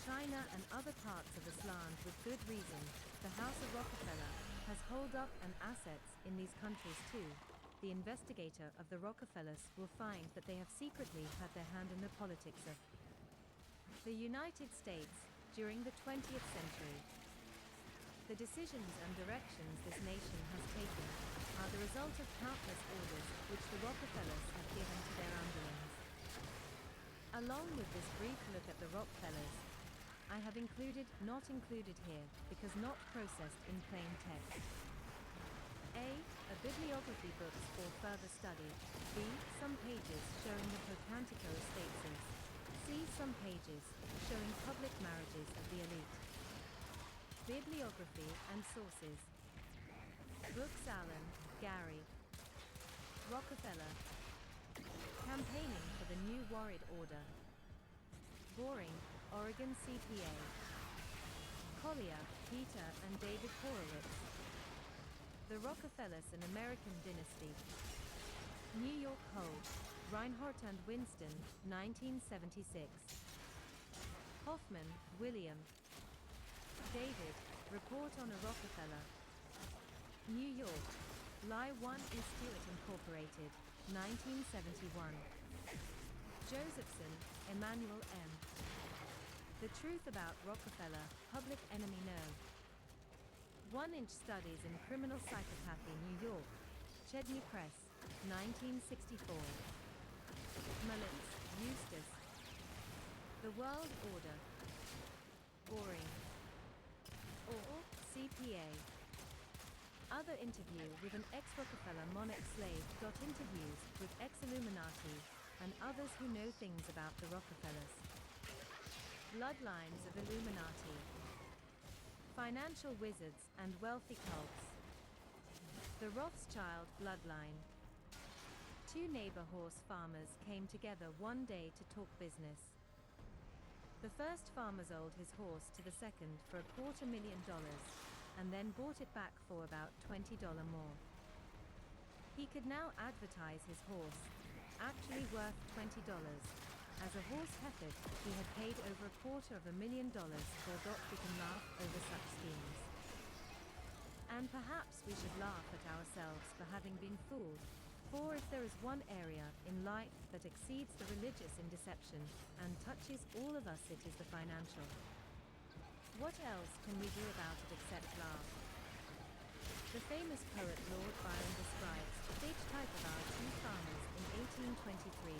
China and other parts of Islam with good reason. The House of Rockefeller has hold up and assets in these countries too. The investigator of the Rockefellers will find that they have secretly had their hand in the politics of the United States during the 20th century. The decisions and directions this nation has taken are the result of countless orders which the Rockefellers have given to their underlings. Along with this brief look at the Rockefellers, I have included not included here because not processed in plain text. A bibliography books for further study. B. Some pages showing the Pocantico estates. C. Some pages showing public marriages of the elite. Bibliography and sources. Books Allen, Gary. Rockefeller. Campaigning for the New World Order. Boring, Oregon CPA. Collier, Peter and David Horowitz. The Rockefellers, an American Dynasty. New York Hold, Reinhardt and Winston, 1976. Hoffman, William. David, Report on a Rockefeller. New York, Lie 1 E. Stewart Incorporated, 1971. Josephson, Emmanuel M. The Truth About Rockefeller, Public Enemy No. 1-inch Studies in Criminal Psychopathy, New York, Chedney Press, 1964. Mullins, Eustace. The World Order. Boring. Or, CPA. Other interview with an ex-Rockefeller monarch slave. Interviews with ex-Illuminati and others who know things about the Rockefellers. Bloodlines of Illuminati. Financial wizards and wealthy cults. The Rothschild bloodline. Two neighbor horse farmers came together one day to talk business. The first farmer sold his horse to the second for $250,000 and then bought it back for about $20 more. He could now advertise his horse, actually worth $20. As a horse heifer, he had paid over $250,000 for a dot. We can laugh over such schemes. And perhaps we should laugh at ourselves for having been fooled, for if there is one area in life that exceeds the religious in deception and touches all of us, it is the financial. What else can we do about it except laugh? The famous poet Lord Byron describes the stage type of our two farmers in 1823,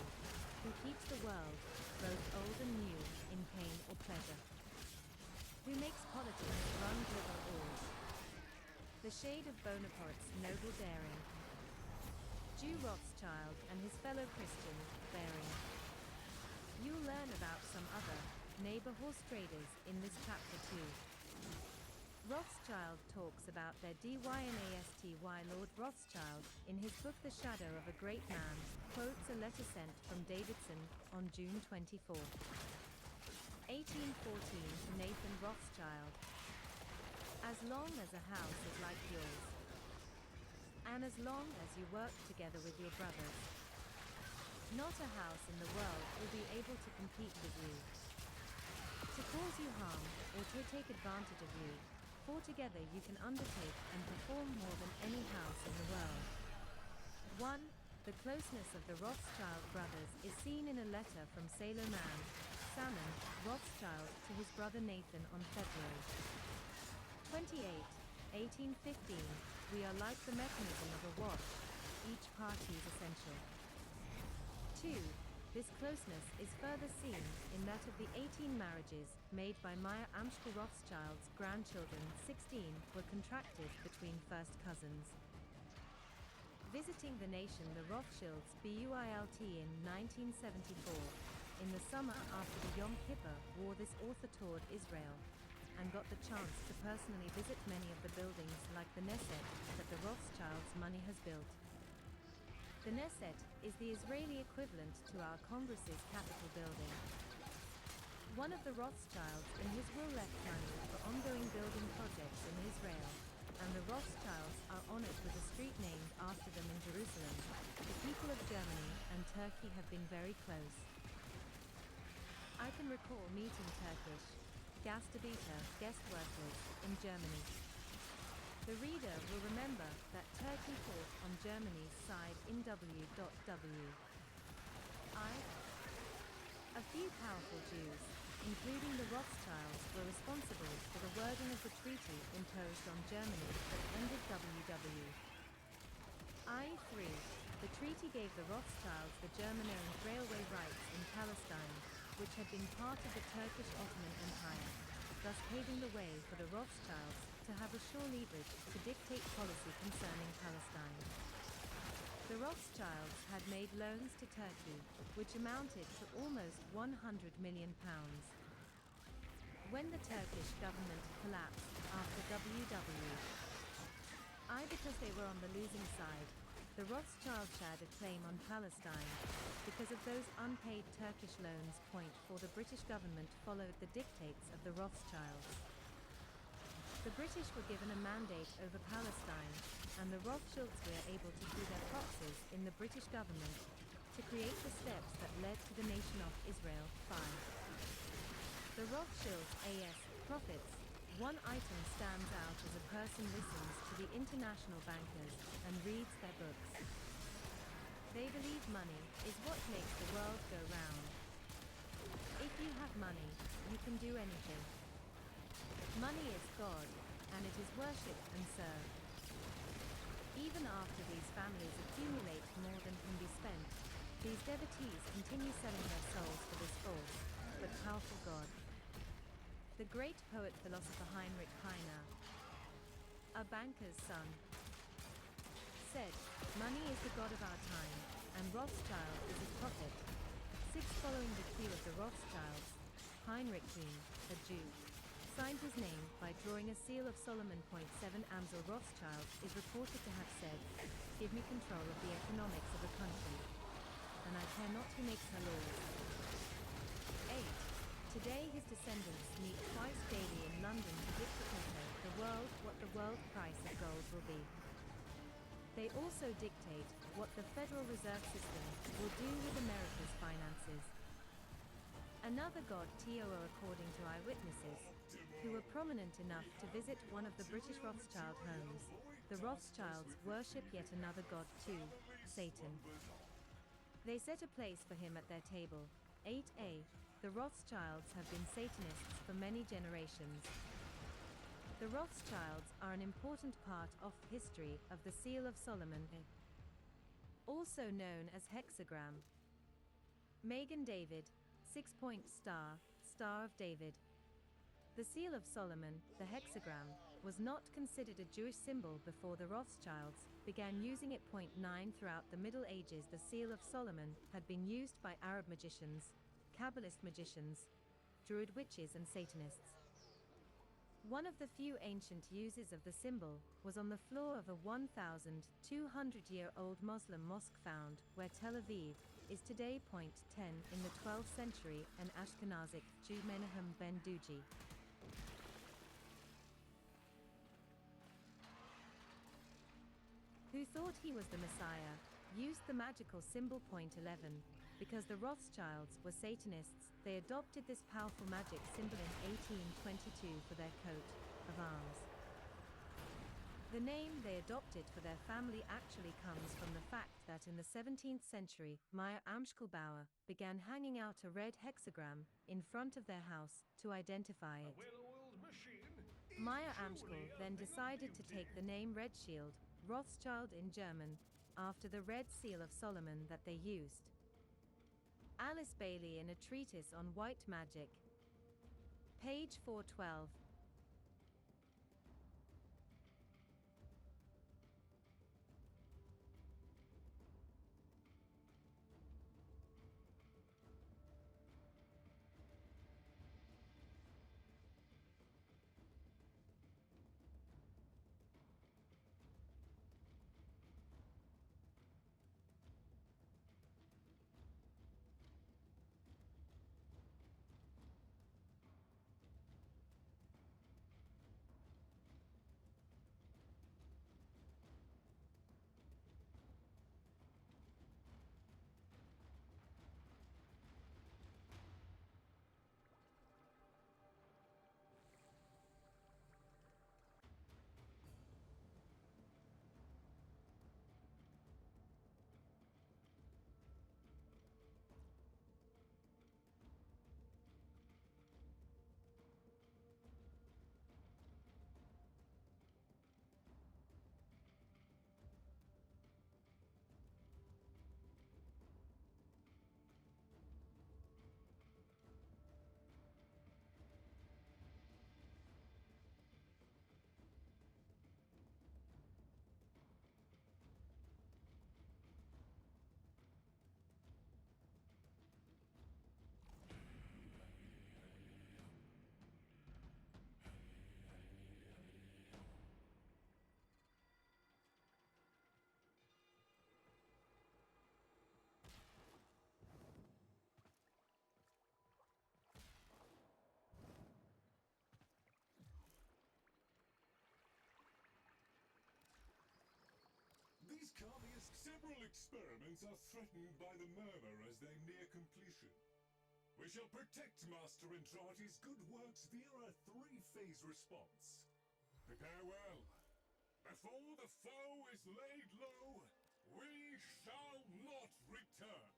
who keeps the world, both old and new, in pain or pleasure. Who makes politics run global oars. The shade of Bonaparte's noble daring. Jew Rothschild and his fellow Christian, bearing. You'll learn about some other neighbor horse traders in this chapter too. Rothschild talks about their dynasty. Lord Rothschild, in his book The Shadow of a Great Man, quotes a letter sent from Davidson on June 24, 1814 to Nathan Rothschild. As long as a house is like yours, and as long as you work together with your brothers, not a house in the world will be able to compete with you, to cause you harm, or to take advantage of you, for together you can undertake and perform more than any house in the world. 1. The closeness of the Rothschild brothers is seen in a letter from sailor man, Salmon, Rothschild to his brother Nathan on February 28, 1815, we are like the mechanism of a watch, each party is essential. 2. This closeness is further seen in that of the 18 marriages made by Meyer Amschel Rothschild's grandchildren. 16 were contracted between first cousins. Visiting the nation, the Rothschilds built in 1974. In the summer after the Yom Kippur War, this author toured Israel and got the chance to personally visit many of the buildings like the Knesset that the Rothschilds' money has built. The Knesset is the Israeli equivalent to our Congress's Capitol building. One of the Rothschilds in his will left money for ongoing building projects in Israel, and the Rothschilds are honored with a street named after them in Jerusalem. The people of Germany and Turkey have been very close. I can recall meeting Turkish Gastarbeiter guest workers in Germany. The reader will remember that Turkey fought on Germany's side in W.W. A few powerful Jews, including the Rothschilds, were responsible for the wording of the treaty imposed on Germany that ended WW. I.3. The treaty gave the Rothschilds the German-owned railway rights in Palestine, which had been part of the Turkish Ottoman Empire, thus paving the way for the Rothschilds to have a sure leverage to dictate policy concerning Palestine. The Rothschilds had made loans to Turkey, which amounted to almost £100 million. When the Turkish government collapsed after WW, because they were on the losing side, the Rothschilds had a claim on Palestine. Because of those unpaid Turkish loans, the British government followed the dictates of the Rothschilds. The British were given a mandate over Palestine, and the Rothschilds were able to through their proxies in the British government to create the steps that led to the nation of Israel. 5. The Rothschilds A.S. profits. One item stands out as a person listens to the international bankers and reads their books. They believe money is what makes the world go round. If you have money, you can do anything. Money is God, and it is worshipped and served. Even after these families accumulate more than can be spent, these devotees continue selling their souls for this false, but powerful God. The great poet-philosopher Heinrich Heine, a banker's son, said, "Money is the god of our time, and Rothschild is his prophet." 6. Following the cue of the Rothschilds, Heinrich Kuhn, a Jew, signed his name by drawing a seal of Solomon. 7. Amsel Rothschild is reported to have said, "Give me control of the economics of a country, and I care not who makes her laws." 8. Today his descendants meet twice daily in London to dictate the world what the world price of gold will be. They also dictate what the Federal Reserve System will do with America's finances. Another god TOO, according to eyewitnesses, who were prominent enough to visit one of the British Rothschild homes. The Rothschilds worship yet another god too, Satan. They set a place for him at their table. 8a. The Rothschilds have been Satanists for many generations. The Rothschilds are an important part of history of the Seal of Solomon, also known as hexagram. Megan David, 6-point star, Star of David. The Seal of Solomon, the hexagram, was not considered a Jewish symbol before the Rothschilds began using it. 9. Throughout the Middle Ages, the Seal of Solomon had been used by Arab magicians, Kabbalist magicians, Druid witches and Satanists. One of the few ancient uses of the symbol was on the floor of a 1,200-year-old Muslim mosque found where Tel Aviv is today. 10. In the 12th century, an Ashkenazic Jew, Menahem ben Duji, who thought he was the Messiah, used the magical symbol. 11. Because the Rothschilds were Satanists, they adopted this powerful magic symbol in 1822 for their coat of arms. The name they adopted for their family actually comes from the fact that in the 17th century, Meyer Amschelbauer began hanging out a red hexagram in front of their house to identify it. Meyer Amschel then decided to take the name Redshield, Rothschild in German, after the Red Seal of Solomon that they used. Alice Bailey in a treatise on white magic, page 412. Several experiments are threatened by the murmur as they near completion. We shall protect Master Entrati's good works via a three-phase response. Prepare well. Before the foe is laid low, we shall not return.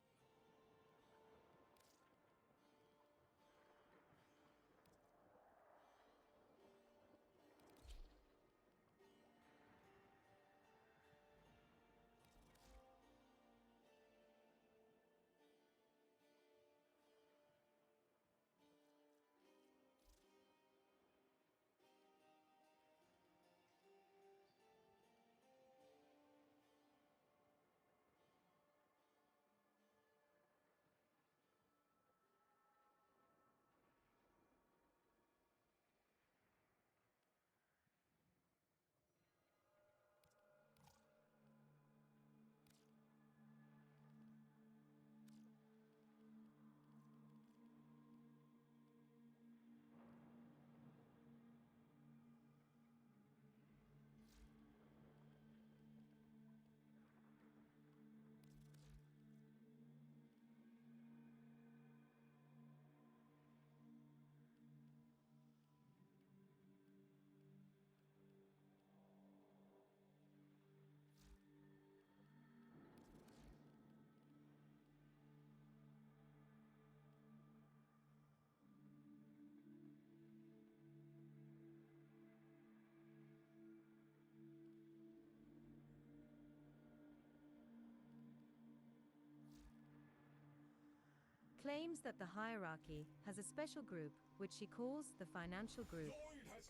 Claims that the hierarchy has a special group, which she calls the financial group,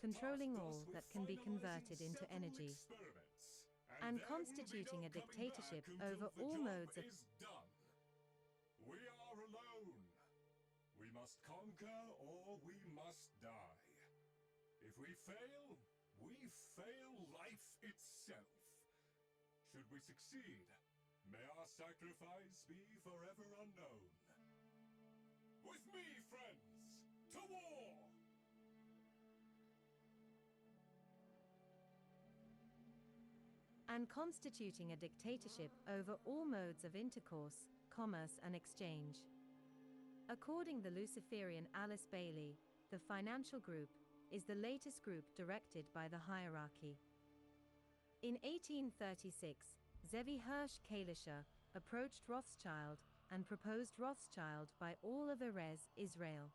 controlling all that can be converted into energy, and constituting a dictatorship over all modes of... We are alone. We must conquer or we must die. If we fail life itself. Should we succeed, may our sacrifice be forever unknown. With me, friends, to war! And constituting a dictatorship over all modes of intercourse, commerce and exchange. According the Luciferian Alice Bailey, the financial group is the latest group directed by the hierarchy. In 1836, Zevi Hirsch Kalischer approached Rothschild and proposed Rothschild by all of Erez, Israel.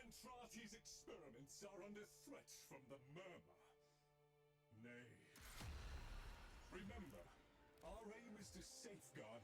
Antrati's experiments are under threat from the murmur. Nay. Remember, our aim is to safeguard.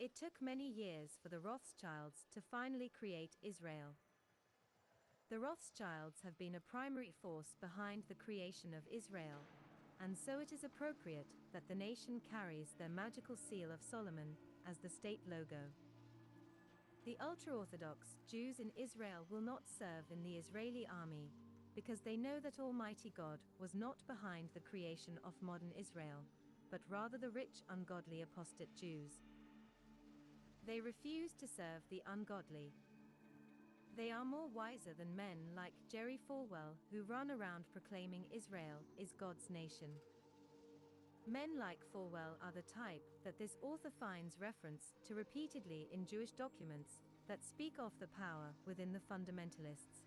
It took many years for the Rothschilds to finally create Israel. The Rothschilds have been a primary force behind the creation of Israel, and so it is appropriate that the nation carries their magical seal of Solomon as the state logo. The ultra-Orthodox Jews in Israel will not serve in the Israeli army because they know that Almighty God was not behind the creation of modern Israel, but rather the rich, ungodly apostate Jews. They refuse to serve the ungodly. They are more wiser than men like Jerry Falwell, who run around proclaiming Israel is God's nation. Men like Falwell are the type that this author finds reference to repeatedly in Jewish documents that speak of the power within the fundamentalists.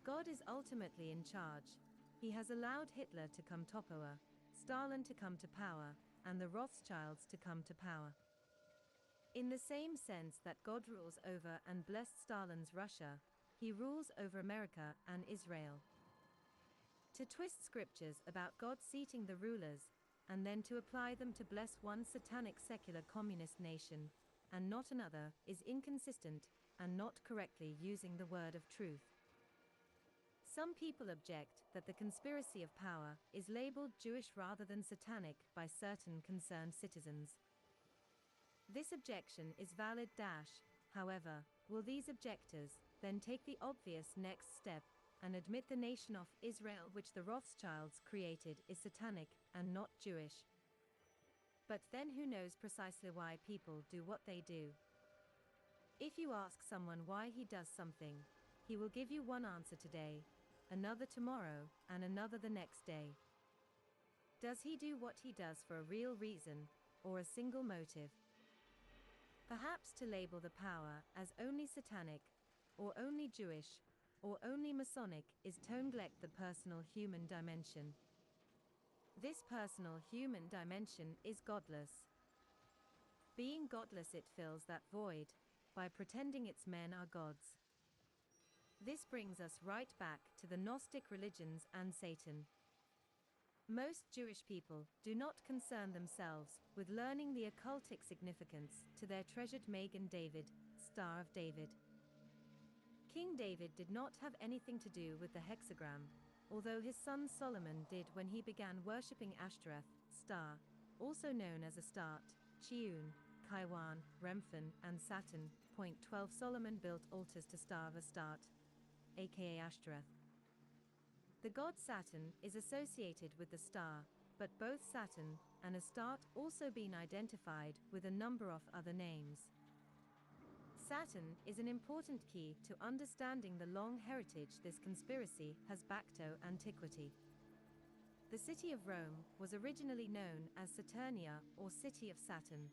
God is ultimately in charge. He has allowed Hitler to come to power, Stalin to come to power, and the Rothschilds to come to power. In the same sense that God rules over and blessed Stalin's Russia, he rules over America and Israel. To twist scriptures about God seating the rulers, and then to apply them to bless one satanic secular communist nation, and not another, is inconsistent, and not correctly using the word of truth. Some people object that the conspiracy of power is labeled Jewish rather than satanic by certain concerned citizens. This objection is valid. However, will these objectors then take the obvious next step and admit the nation of Israel which the Rothschilds created is satanic and not Jewish? But then who knows precisely why people do what they do? If you ask someone why he does something, he will give you one answer today, another tomorrow, and another the next day. Does he do what he does for a real reason, or a single motive? Perhaps to label the power as only satanic, or only Jewish, or only Masonic is to neglect the personal human dimension. This personal human dimension is godless. Being godless, it fills that void by pretending its men are gods. This brings us right back to the Gnostic religions and Satan. Most Jewish people do not concern themselves with learning the occultic significance to their treasured Magen David, Star of David. King David did not have anything to do with the hexagram, although his son Solomon did when he began worshipping Ashtoreth, Star, also known as Astarte, Chiun, Kaiwan, Remphan, and Saturn. Point 12 Solomon built altars to Star of Astarte, aka Ashtoreth. The god Saturn is associated with the star, but both Saturn and Astarte also been identified with a number of other names. Saturn is an important key to understanding the long heritage this conspiracy has back to antiquity. The city of Rome was originally known as Saturnia, or City of Saturn.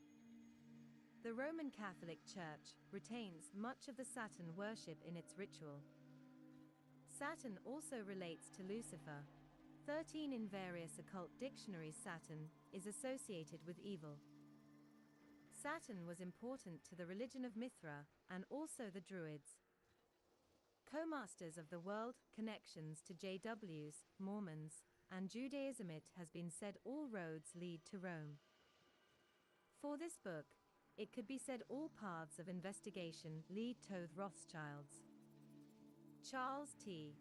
The Roman Catholic Church retains much of the Saturn worship in its ritual. Saturn also relates to Lucifer. 13 in various occult dictionaries. Saturn is associated with evil. Saturn was important to the religion of Mithra and also the Druids. Co-masters of the world, connections to JWs, Mormons, and Judaism. It has been said all roads lead to Rome. For this book, it could be said all paths of investigation lead to the Rothschilds. Charles T.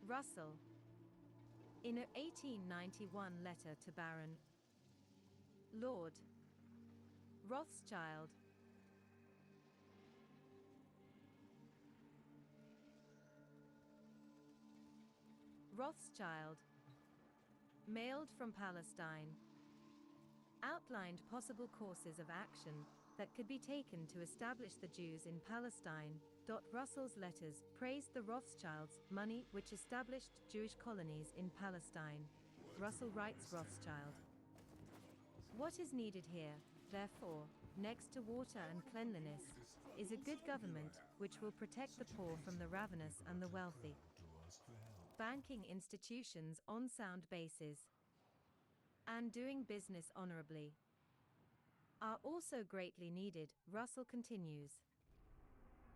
Russell. In a 1891 letter to Baron Lord Rothschild, mailed from Palestine, outlined possible courses of action that could be taken to establish the Jews in Palestine. Russell's letters praised the Rothschilds' money which established Jewish colonies in Palestine. Russell writes Rothschild. What is needed here, therefore, next to water and cleanliness, is a good government which will protect the poor from the ravenous and the wealthy. Banking institutions on sound bases and doing business honorably are also greatly needed. Russell continues.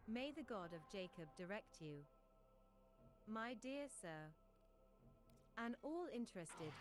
May the God of Jacob direct you, my dear sir, and all interested.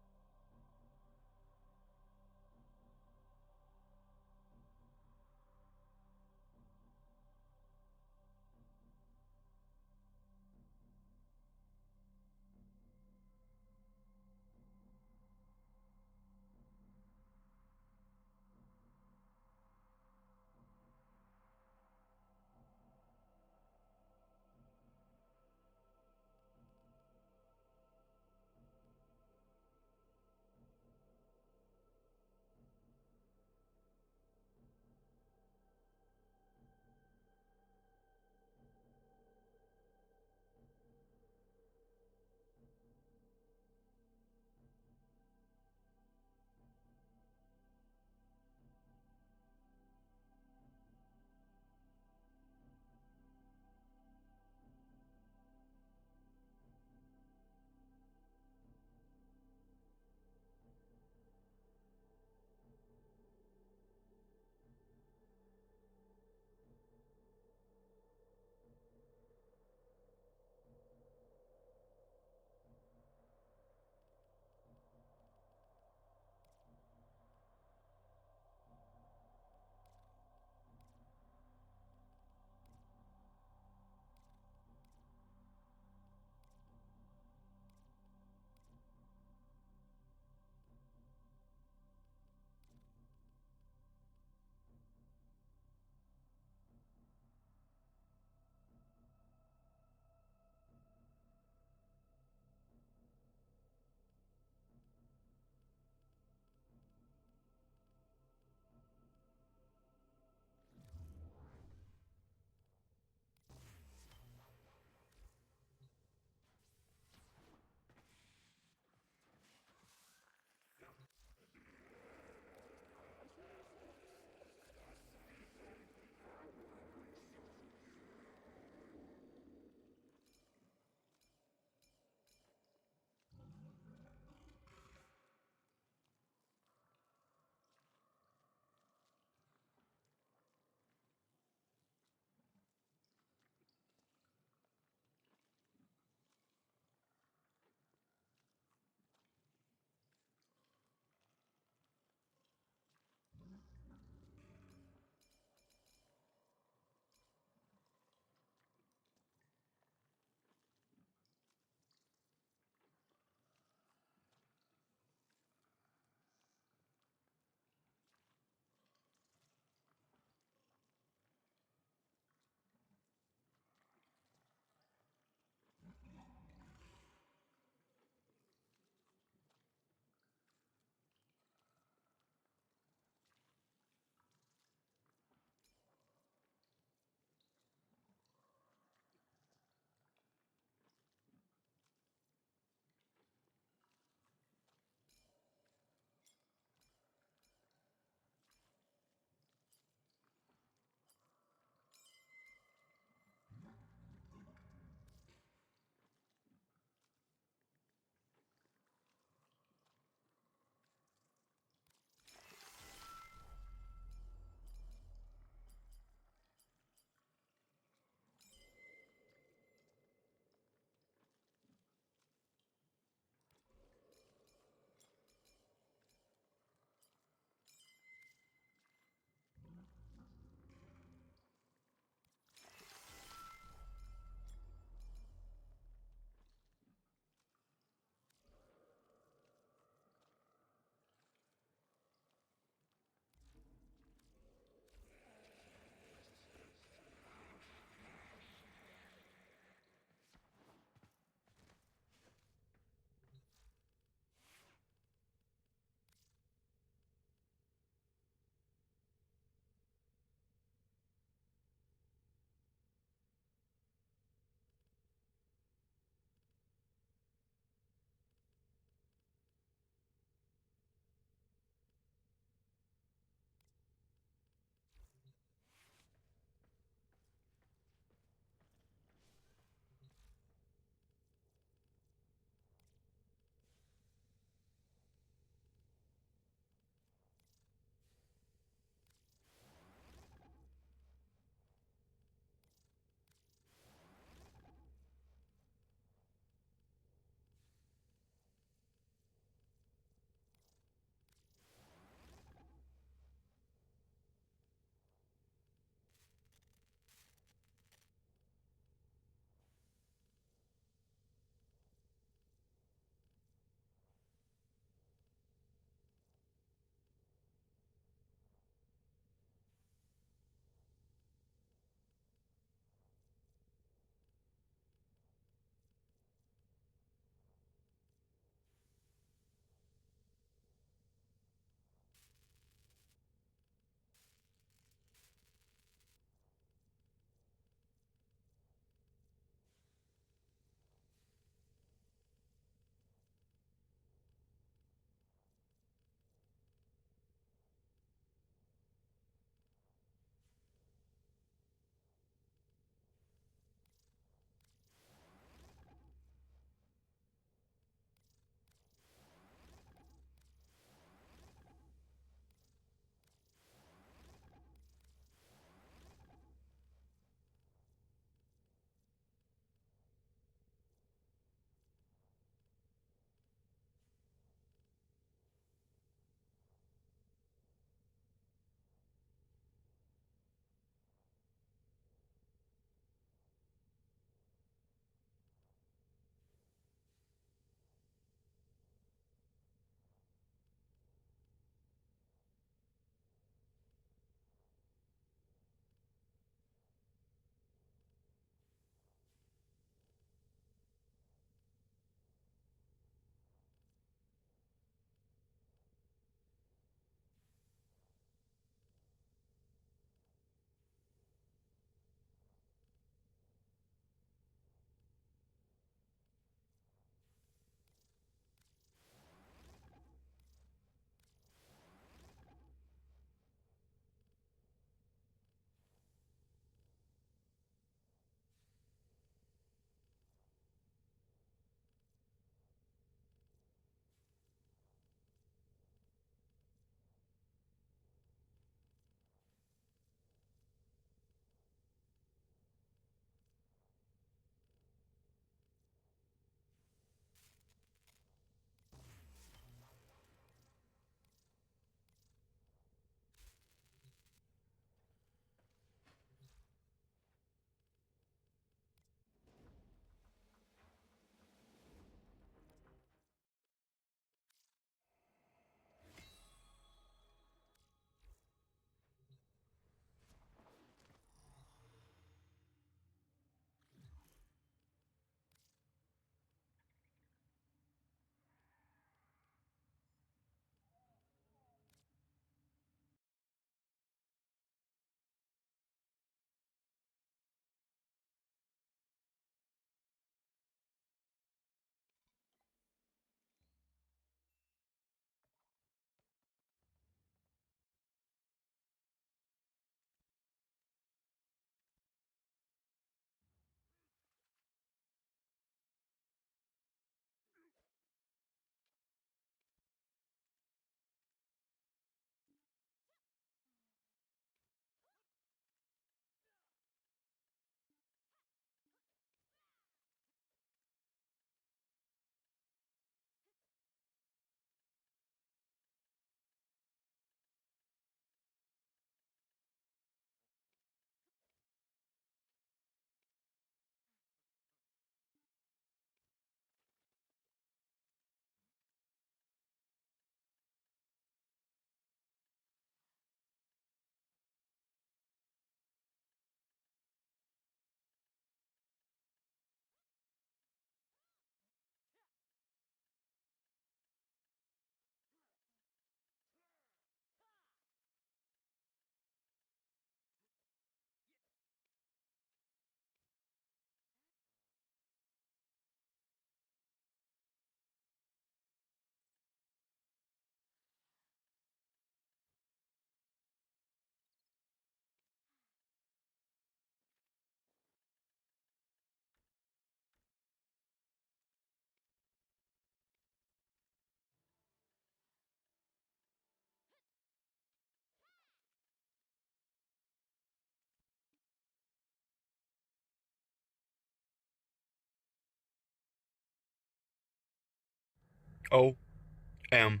OMG.